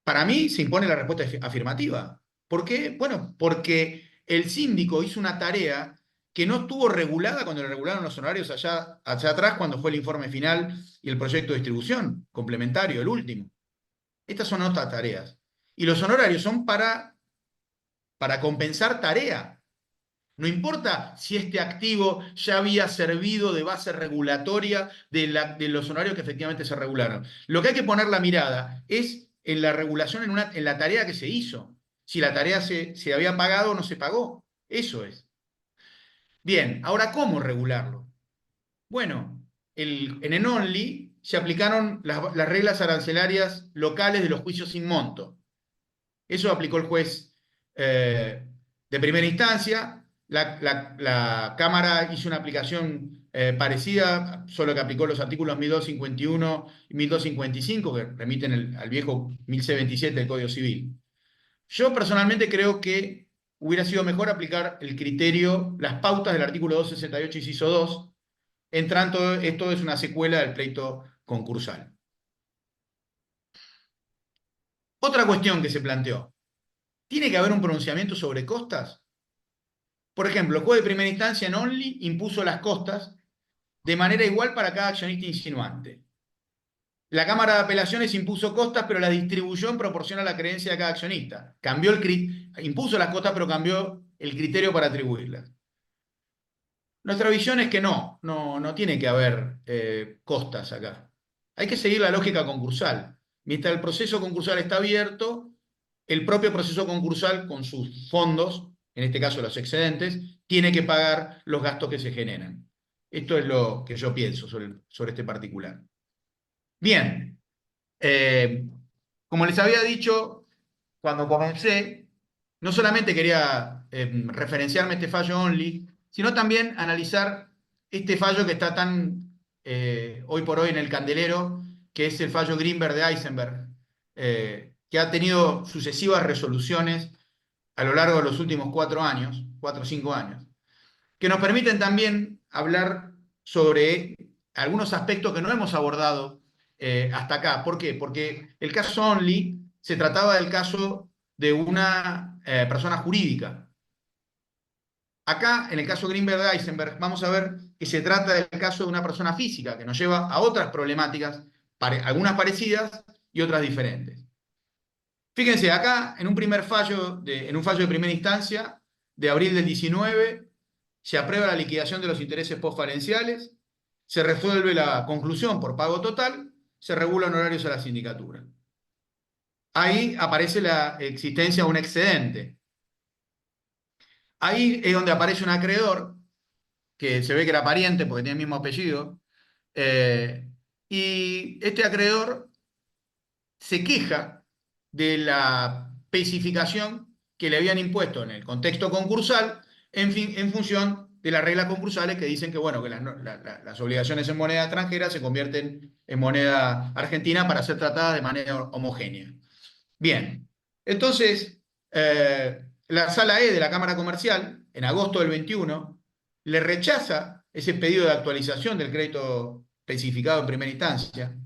para mí se impone la respuesta afirmativa. ¿Por qué? Bueno, porque el síndico hizo una tarea que no estuvo regulada cuando le regularon los honorarios allá atrás, cuando fue el informe final y el proyecto de distribución complementario, el último. Estas son otras tareas. Y los honorarios son para compensar tarea. No importa si este activo ya había servido de base regulatoria de los honorarios que efectivamente se regularon. Lo que hay que poner la mirada es en la regulación, en la tarea que se hizo. Si la tarea se había pagado o no se pagó. Eso es. Bien, ahora, ¿cómo regularlo? Bueno, en ENONLI se aplicaron las reglas arancelarias locales de los juicios sin monto. Eso aplicó el juez de primera instancia. La Cámara hizo una aplicación parecida, solo que aplicó los artículos 1251 y 1255, que remiten al viejo 1027 del Código Civil. Yo personalmente creo que hubiera sido mejor aplicar el criterio, las pautas del artículo 268 inciso 2, en tanto esto es una secuela del pleito concursal. Otra cuestión que se planteó. ¿Tiene que haber un pronunciamiento sobre costas? Por ejemplo, el juez de primera instancia en Only impuso las costas de manera igual para cada accionista insinuante. La Cámara de Apelaciones impuso costas, pero las distribuyó en proporción a la creencia de cada accionista. Impuso las costas, pero cambió el criterio para atribuirlas. Nuestra visión es que no tiene que haber costas acá. Hay que seguir la lógica concursal. Mientras el proceso concursal está abierto, el propio proceso concursal, con sus fondos, en este caso los excedentes, tiene que pagar los gastos que se generan. Esto es lo que yo pienso sobre este particular. Bien, como les había dicho cuando comencé, no solamente quería referenciarme este fallo Only, sino también analizar este fallo que está tan hoy por hoy en el candelero, que es el fallo Greenberg de Eisenberg, que ha tenido sucesivas resoluciones a lo largo de los últimos 4 o 5 años, que nos permiten también hablar sobre algunos aspectos que no hemos abordado hasta acá. ¿Por qué? Porque el caso Only se trataba del caso de una persona jurídica. Acá, en el caso Greenberg de Eisenberg, vamos a ver que se trata del caso de una persona física, que nos lleva a otras problemáticas, algunas parecidas y otras diferentes. Fíjense, acá en un fallo de primera instancia de abril del 19, se aprueba la liquidación de los intereses postfalenciales, se resuelve la conclusión por pago total, se regulan horarios a la sindicatura. Ahí aparece la existencia de un excedente. Ahí es donde aparece un acreedor, que se ve que era pariente porque tiene el mismo apellido, y este acreedor se queja de la especificación que le habían impuesto en el contexto concursal en función de las reglas concursales que dicen que, bueno, que las obligaciones en moneda extranjera se convierten en moneda argentina para ser tratadas de manera homogénea. Bien, entonces, la Sala E de la Cámara Comercial, en agosto del 21, le rechaza ese pedido de actualización del crédito especificado en primera instancia,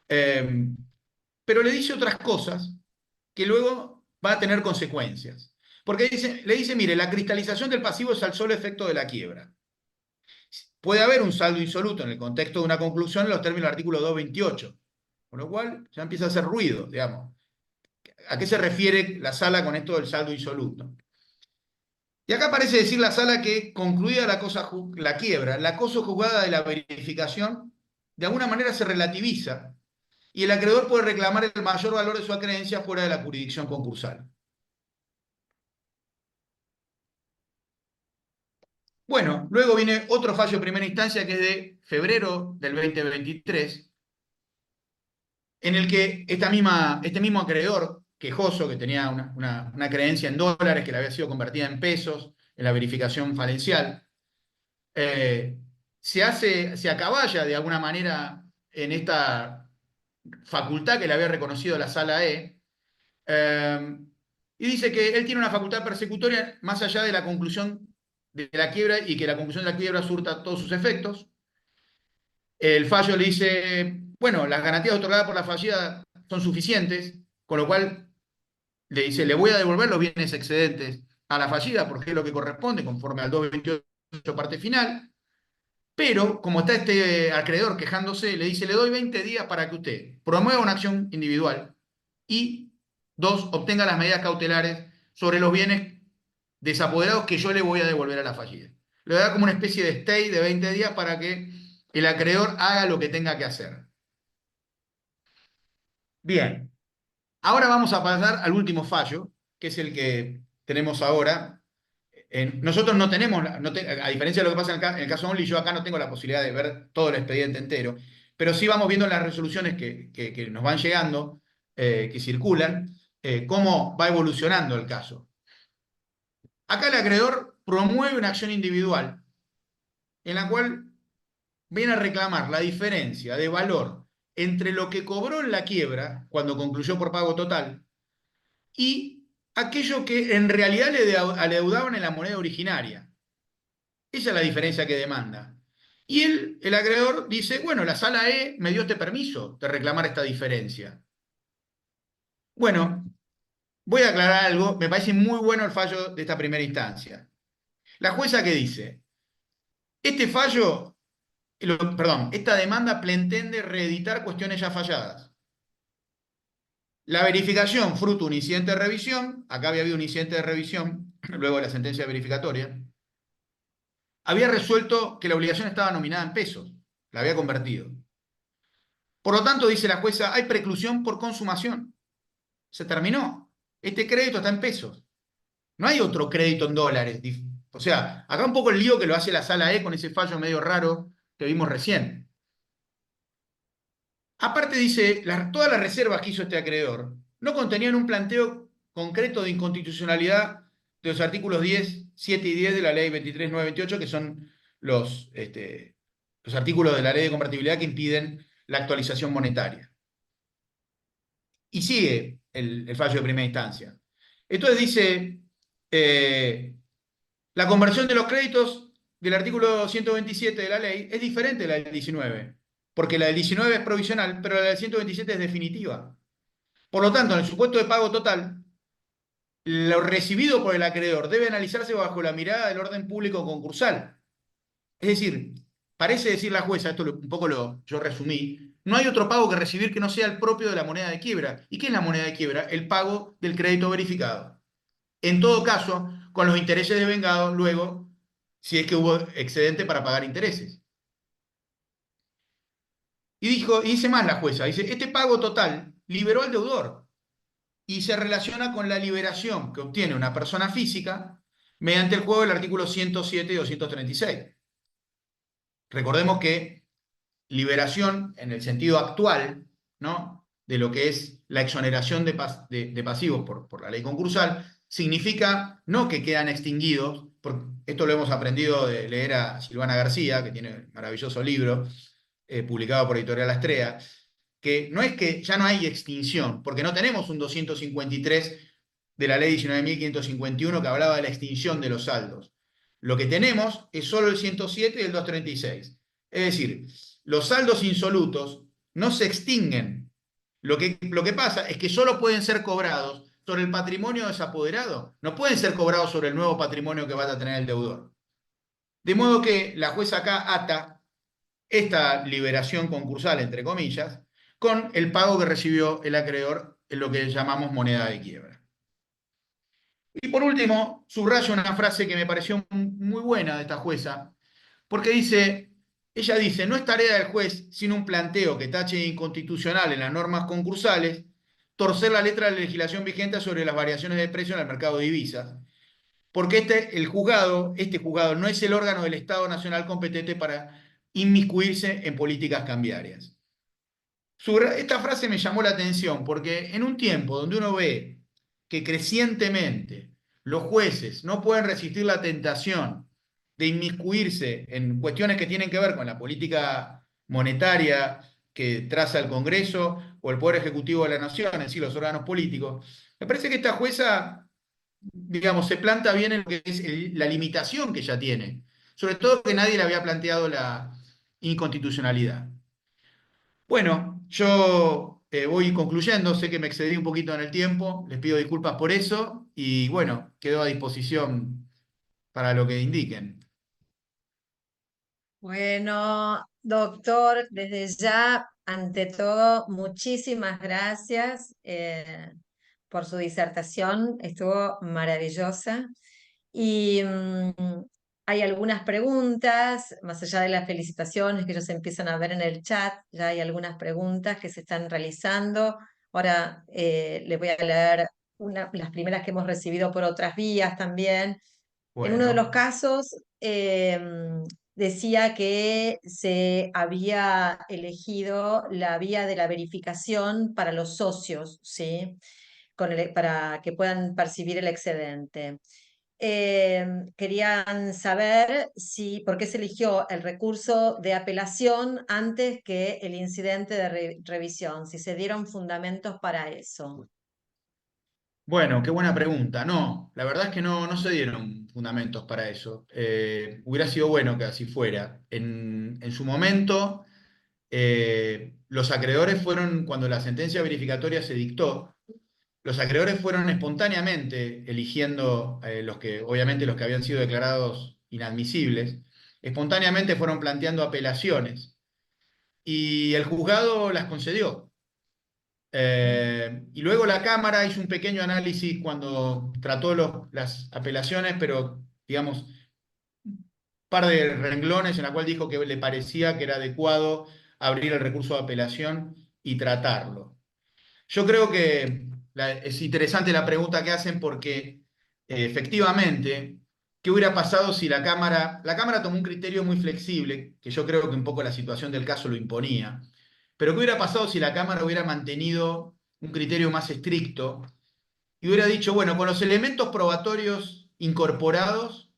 pero le dice otras cosas que luego va a tener consecuencias. Porque le dice, mire, la cristalización del pasivo es al solo efecto de la quiebra. Puede haber un saldo insoluto en el contexto de una conclusión en los términos del artículo 228, con lo cual ya empieza a hacer ruido, digamos. ¿A qué se refiere la sala con esto del saldo insoluto? Y acá parece decir la sala que, concluida la quiebra, la cosa juzgada de la verificación, de alguna manera se relativiza y el acreedor puede reclamar el mayor valor de su acreencia fuera de la jurisdicción concursal. Bueno, luego viene otro fallo de primera instancia que es de febrero del 2023, en el que este mismo acreedor quejoso, que tenía una creencia en dólares que le había sido convertida en pesos en la verificación falencial, se acaballa de alguna manera en esta facultad que le había reconocido la Sala E, y dice que él tiene una facultad persecutoria más allá de la conclusión de la quiebra y que la conclusión de la quiebra surta todos sus efectos. El fallo le dice, bueno, las garantías otorgadas por la fallida son suficientes, con lo cual le dice, le voy a devolver los bienes excedentes a la fallida porque es lo que corresponde conforme al 228 parte final, pero como está este acreedor quejándose, le dice, le doy 20 días para que usted promueva una acción individual y, dos, obtenga las medidas cautelares sobre los bienes desapoderados que yo le voy a devolver a la fallida. Le da como una especie de stay de 20 días para que el acreedor haga lo que tenga que hacer. Bien, ahora vamos a pasar al último fallo, que es el que tenemos ahora. Nosotros no tenemos, a diferencia de lo que pasa en el caso Only, yo acá no tengo la posibilidad de ver todo el expediente entero, pero sí vamos viendo las resoluciones que nos van llegando, que circulan, cómo va evolucionando el caso. Acá el acreedor promueve una acción individual en la cual viene a reclamar la diferencia de valor entre lo que cobró en la quiebra, cuando concluyó por pago total, y aquello que en realidad le adeudaban en la moneda originaria. Esa es la diferencia que demanda. Y el acreedor dice, bueno, la Sala E me dio este permiso de reclamar esta diferencia. Bueno, voy a aclarar algo, me parece muy bueno el fallo de esta primera instancia. La jueza que dice, este fallo, perdón, esta demanda pretende reeditar cuestiones ya falladas. La verificación, fruto de un incidente de revisión, acá había habido un incidente de revisión, luego de la sentencia verificatoria, había resuelto que la obligación estaba nominada en pesos, la había convertido. Por lo tanto, dice la jueza, hay preclusión por consumación. Se terminó. Este crédito está en pesos. No hay otro crédito en dólares. O sea, acá un poco el lío que lo hace la Sala E con ese fallo medio raro que vimos recién. Aparte dice, todas las reservas que hizo este acreedor no contenían un planteo concreto de inconstitucionalidad de los artículos 10, 7 y 10 de la ley 23.928, que son los artículos de la ley de convertibilidad que impiden la actualización monetaria. Y sigue el fallo de primera instancia. Entonces dice, la conversión de los créditos del artículo 127 de la ley es diferente de la del 19, porque la del 19 es provisional, pero la del 127 es definitiva. Por lo tanto, en el supuesto de pago total, lo recibido por el acreedor debe analizarse bajo la mirada del orden público concursal. Es decir, parece decir la jueza, esto un poco yo resumí, no hay otro pago que recibir que no sea el propio de la moneda de quiebra. ¿Y qué es la moneda de quiebra? El pago del crédito verificado. En todo caso, con los intereses devengados luego, si es que hubo excedente para pagar intereses. Y dice más la jueza, dice, este pago total liberó al deudor y se relaciona con la liberación que obtiene una persona física mediante el juego del artículo 107 y 236. Recordemos que liberación en el sentido actual, ¿no?, de lo que es la exoneración de pasivos por la ley concursal, significa no que quedan extinguidos, porque esto lo hemos aprendido de leer a Silvana García, que tiene un maravilloso libro publicado por Editorial Astrea, que no es que ya no hay extinción, porque no tenemos un 253 de la ley 19.551 que hablaba de la extinción de los saldos. Lo que tenemos es solo el 107 y el 236. Es decir, los saldos insolutos no se extinguen. Lo que pasa es que solo pueden ser cobrados sobre el patrimonio desapoderado. No pueden ser cobrados sobre el nuevo patrimonio que va a tener el deudor. De modo que la jueza acá ata esta liberación concursal, entre comillas, con el pago que recibió el acreedor en lo que llamamos moneda de quiebra. Y por último, subrayo una frase que me pareció muy buena de esta jueza, porque ella dice, no es tarea del juez, sino un planteo que tache de inconstitucional en las normas concursales, torcer la letra de la legislación vigente sobre las variaciones de precio en el mercado de divisas, porque este juzgado no es el órgano del Estado Nacional competente para inmiscuirse en políticas cambiarias. Esta frase me llamó la atención porque en un tiempo donde uno ve que crecientemente los jueces no pueden resistir la tentación de inmiscuirse en cuestiones que tienen que ver con la política monetaria que traza el Congreso o el Poder Ejecutivo de la Nación, es decir, los órganos políticos, me parece que esta jueza, digamos, se planta bien en lo que es la limitación que ya tiene, sobre todo que nadie le había planteado la inconstitucionalidad. Bueno, yo voy concluyendo, sé que me excedí un poquito en el tiempo, les pido disculpas por eso y bueno, quedo a disposición para lo que indiquen. Bueno, doctor, desde ya, ante todo, muchísimas gracias por su disertación, estuvo maravillosa. Y hay algunas preguntas, más allá de las felicitaciones que ellos empiezan a ver en el chat, ya hay algunas preguntas que se están realizando. Ahora les voy a leer las primeras que hemos recibido por otras vías también. En uno de los Bueno, casos decía que se había elegido la vía de la verificación para los socios, ¿sí? Para que puedan percibir el excedente. Querían saber por qué se eligió el recurso de apelación antes que el incidente de revisión, si se dieron fundamentos para eso. bueno, qué buena pregunta. No, la verdad es que no se dieron fundamentos para eso. Hubiera sido bueno que así fuera. En su momento, los acreedores fueron, cuando la sentencia verificatoria se dictó, los acreedores fueron espontáneamente eligiendo obviamente los que habían sido declarados inadmisibles, espontáneamente fueron planteando apelaciones y el juzgado las concedió. Y luego la Cámara hizo un pequeño análisis cuando trató las apelaciones, pero digamos, un par de renglones en la cual dijo que le parecía que era adecuado abrir el recurso de apelación y tratarlo. Yo creo que es interesante la pregunta que hacen porque efectivamente, ¿qué hubiera pasado si la Cámara tomó un criterio muy flexible, que yo creo que un poco la situación del caso lo imponía, pero qué hubiera pasado si la Cámara hubiera mantenido un criterio más estricto y hubiera dicho, bueno, con los elementos probatorios incorporados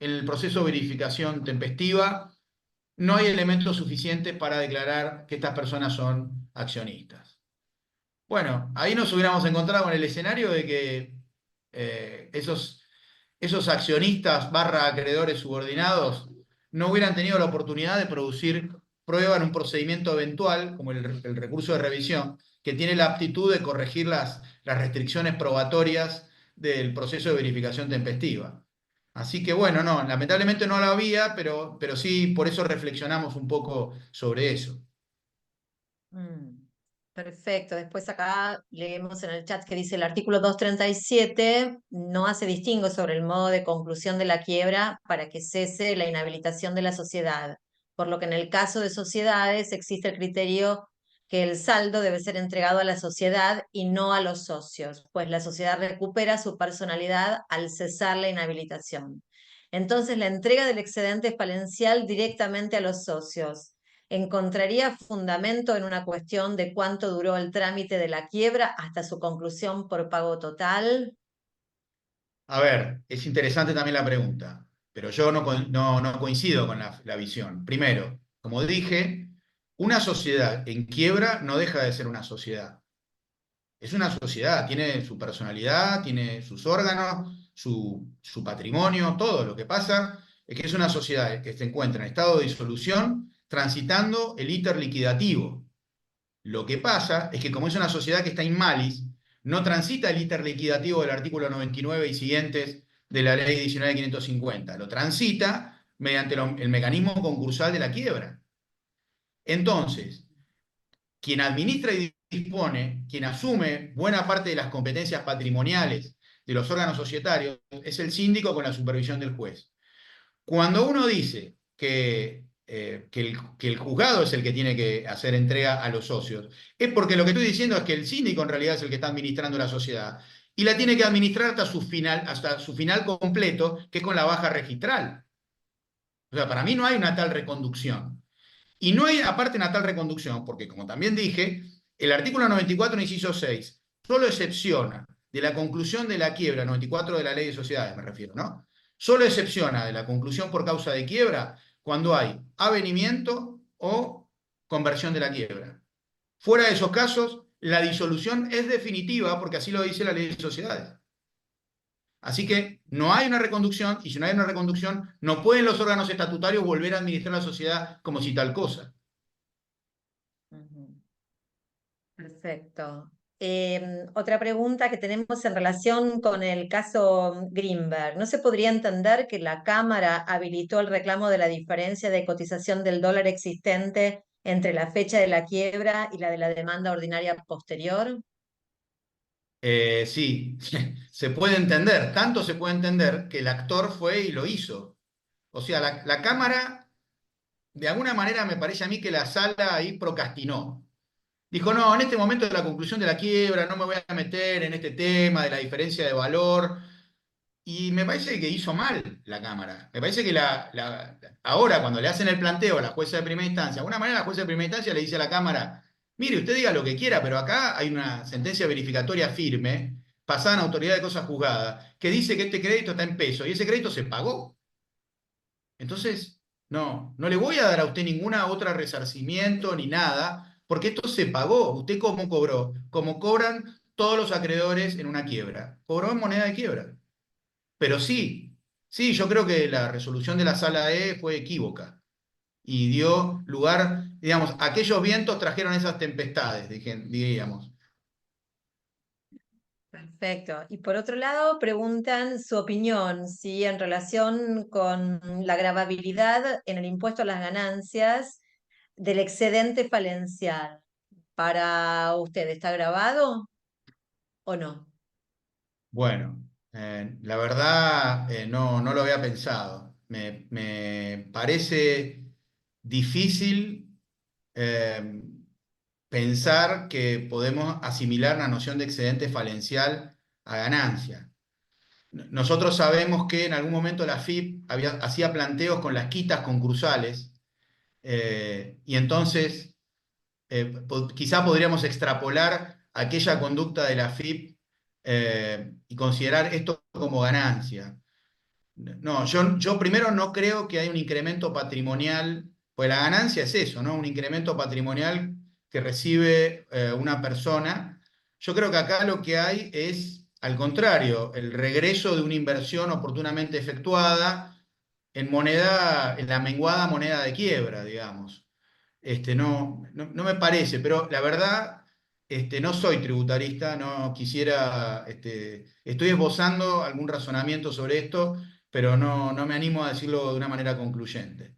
en el proceso de verificación tempestiva, no hay elementos suficientes para declarar que estas personas son accionistas? Bueno, ahí nos hubiéramos encontrado en el escenario de que esos accionistas barra acreedores subordinados no hubieran tenido la oportunidad de producir prueba en un procedimiento eventual, como el recurso de revisión, que tiene la aptitud de corregir las restricciones probatorias del proceso de verificación tempestiva. Así que bueno, no, lamentablemente no la había, pero sí, por eso reflexionamos un poco sobre eso. Perfecto. Después acá leemos en el chat que dice el artículo 237 no hace distingo sobre el modo de conclusión de la quiebra para que cese la inhabilitación de la sociedad, por lo que en el caso de sociedades existe el criterio que el saldo debe ser entregado a la sociedad y no a los socios, pues la sociedad recupera su personalidad al cesar la inhabilitación. Entonces, la entrega del excedente es falencial directamente a los socios. ¿encontraría fundamento en una cuestión de cuánto duró el trámite de la quiebra hasta su conclusión por pago total? A ver, es interesante también la pregunta, pero yo no coincido con la visión. Primero, como dije, una sociedad en quiebra no deja de ser una sociedad. Es una sociedad, tiene su personalidad, tiene sus órganos, su patrimonio, todo. Lo que pasa es que es una sociedad que se encuentra en estado de disolución, transitando el íter liquidativo. Lo que pasa es que como es una sociedad que está in malis, no transita el íter liquidativo del artículo 99 y siguientes de la ley 19.550. Lo transita mediante el mecanismo concursal de la quiebra. Entonces, quien administra y dispone, quien asume buena parte de las competencias patrimoniales de los órganos societarios, es el síndico con la supervisión del juez. Cuando uno dice que el juzgado es el que tiene que hacer entrega a los socios, es porque lo que estoy diciendo es que el síndico en realidad es el que está administrando la sociedad y la tiene que administrar hasta su final completo, que es con la baja registral. O sea, para mí no hay una tal reconducción. Y no hay aparte una tal reconducción, porque como también dije, el artículo 94, inciso 6, solo excepciona de la conclusión de la quiebra, 94 de la ley de sociedades me refiero, ¿no? Solo excepciona de la conclusión por causa de quiebra cuando hay avenimiento o conversión de la quiebra. Fuera de esos casos, la disolución es definitiva porque así lo dice la ley de sociedades. Así que no hay una reconducción, y si no hay una reconducción, no pueden los órganos estatutarios volver a administrar la sociedad como si tal cosa. Perfecto. Otra pregunta que tenemos en relación con el caso Greenberg. ¿No se podría entender que la Cámara habilitó el reclamo de la diferencia de cotización del dólar existente entre la fecha de la quiebra y la de la demanda ordinaria posterior? Sí, se puede entender, tanto se puede entender que el actor fue y lo hizo. O sea, la Cámara, de alguna manera me parece a mí que la sala ahí procrastinó. Dijo, no, en este momento de la conclusión de la quiebra no me voy a meter en este tema de la diferencia de valor. Y me parece que hizo mal la Cámara. Me parece que ahora cuando le hacen el planteo a la jueza de primera instancia, de alguna manera la jueza de primera instancia le dice a la Cámara, mire, usted diga lo que quiera, pero acá hay una sentencia verificatoria firme, pasada en autoridad de cosas juzgadas, que dice que este crédito está en peso y ese crédito se pagó. Entonces, no le voy a dar a usted ninguna otra resarcimiento ni nada, porque esto se pagó. ¿Usted cómo cobró? Como cobran todos los acreedores en una quiebra. Cobró en moneda de quiebra. Pero sí, yo creo que la resolución de la sala E fue equívoca y dio lugar, digamos, aquellos vientos trajeron esas tempestades, diríamos. Perfecto. Y por otro lado, preguntan su opinión, si en relación con la gravabilidad en el impuesto a las ganancias del excedente falencial. ¿Para usted está grabado o no? Bueno, la verdad no lo había pensado. Me parece difícil eh, pensar que podemos asimilar la noción de excedente falencial a ganancia. Nosotros sabemos que en algún momento la FIP hacía planteos con las quitas concursales y entonces quizá podríamos extrapolar aquella conducta de la FIP y considerar esto como ganancia. No, yo primero no creo que haya un incremento patrimonial, pues la ganancia es eso, ¿no? Un incremento patrimonial que recibe una persona. Yo creo que acá lo que hay es, al contrario, el regreso de una inversión oportunamente efectuada en moneda, en la menguada moneda de quiebra, digamos. No me parece, pero la verdad, no soy tributarista, no quisiera, estoy esbozando algún razonamiento sobre esto, pero no me animo a decirlo de una manera concluyente.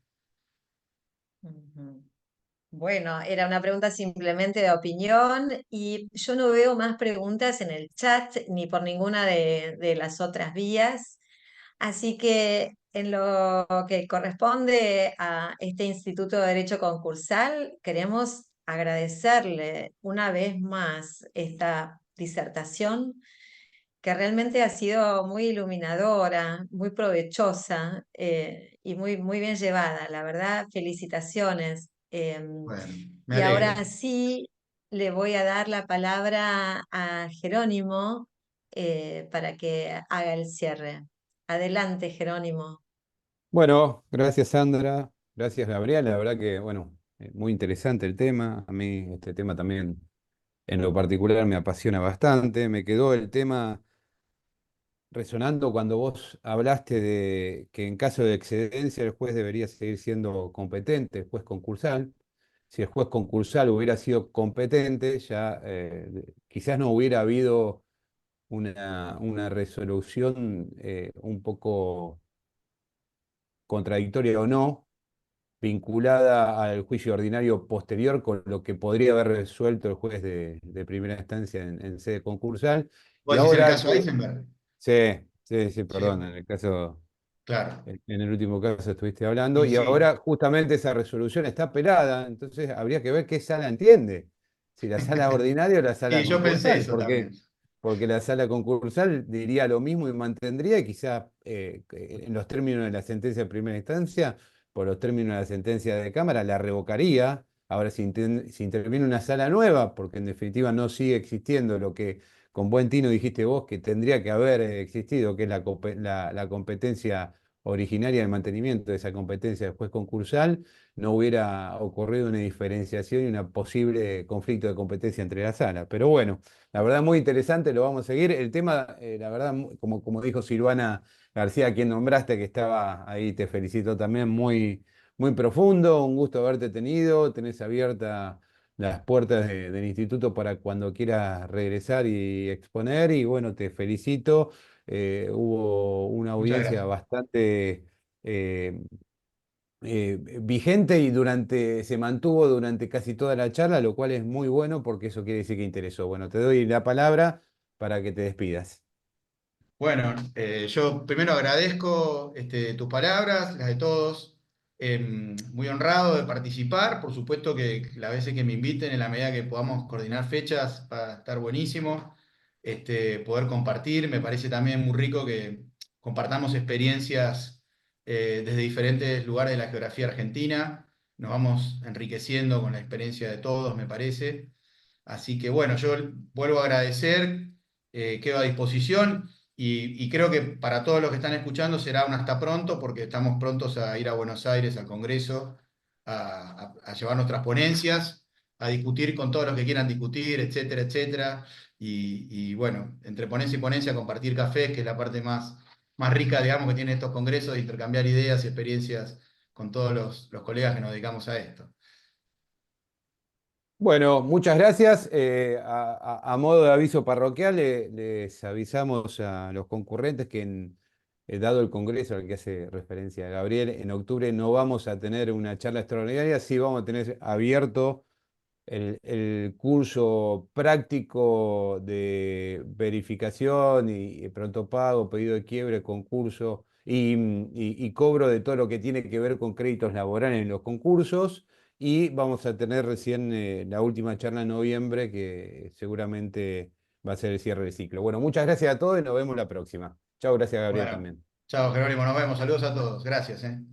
Ujú. Bueno, era una pregunta simplemente de opinión y yo no veo más preguntas en el chat ni por ninguna de las otras vías. Así que en lo que corresponde a este Instituto de Derecho Concursal, queremos agradecerle una vez más esta disertación que realmente ha sido muy iluminadora, muy provechosa y muy bien llevada. La verdad, felicitaciones. Bueno, me Y alegro. ahora sí le voy a dar la palabra a Jerónimo para que haga el cierre. Adelante, Jerónimo. Bueno, gracias Sandra, gracias Gabriel, la verdad que, bueno, muy interesante el tema. A mí este tema también en lo particular me apasiona bastante. Me quedó el tema resonando cuando vos hablaste de que en caso de excedencia el juez debería seguir siendo competente, el juez concursal. Si el juez concursal hubiera sido competente, ya quizás no hubiera habido una resolución un poco contradictoria o no, vinculada al juicio ordinario posterior con lo que podría haber resuelto el juez de primera instancia en sede concursal. Y ¿Vos decís el ahora caso que, Eisenberg? sí, sí, sí, Sí, perdón, en el caso, claro. en el último caso estuviste hablando, Y y sí. ahora justamente esa resolución está apelada, entonces habría que ver qué sala entiende, si la sala ordinaria o la sala Sí, yo pensé concursal, eso también. porque la sala concursal diría lo mismo y mantendría, y quizá en los términos de la sentencia de primera instancia, por los términos de la sentencia de Cámara, la revocaría. Ahora, si interviene una sala nueva, porque en definitiva no sigue existiendo lo que con buen tino dijiste vos que tendría que haber existido, que es la competencia originaria del mantenimiento de esa competencia del juez concursal, no hubiera ocurrido una diferenciación y un posible conflicto de competencia entre las salas. Pero bueno, la verdad muy interesante, lo vamos a seguir. El tema, la verdad, como dijo Silvana García, a quien nombraste, que estaba ahí, te felicito también, muy profundo, un gusto haberte tenido, tenés abierta las puertas del instituto para cuando quieras regresar y exponer. Y bueno, te felicito. Hubo una Muchas audiencia gracias. bastante eh, vigente y se mantuvo durante casi toda la charla, lo cual es muy bueno porque eso quiere decir que interesó. Bueno, te doy la palabra para que te despidas. Bueno, yo primero agradezco tus palabras, las de todos. Muy honrado de participar. Por supuesto que las veces que me inviten, en la medida que podamos coordinar fechas, va a estar buenísimo. Poder compartir. Me parece también muy rico que compartamos experiencias desde diferentes lugares de la geografía argentina. Nos vamos enriqueciendo con la experiencia de todos, me parece. Así que bueno, yo vuelvo a agradecer, quedo a disposición y creo que para todos los que están escuchando será un hasta pronto porque estamos prontos a ir a Buenos Aires, al Congreso, a llevar nuestras ponencias, a discutir con todos los que quieran discutir, etcétera, etcétera. Y bueno, entre ponencia y ponencia, compartir cafés, que es la parte más rica, digamos, que tienen estos congresos, de intercambiar ideas y experiencias con todos los colegas que nos dedicamos a esto. Bueno, muchas gracias. A modo de aviso parroquial, les avisamos a los concurrentes que dado el congreso al que hace referencia Gabriel, en octubre no vamos a tener una charla extraordinaria, sí vamos a tener abierto el curso práctico de verificación y pronto pago, pedido de quiebre, concurso y cobro de todo lo que tiene que ver con créditos laborales en los concursos. Y vamos a tener recién la última charla en noviembre, que seguramente va a ser el cierre del ciclo. Bueno, muchas gracias a todos y nos vemos la próxima. Chao, gracias Gabriel Bueno, también. chao Jerónimo, nos vemos. Saludos a todos. Gracias.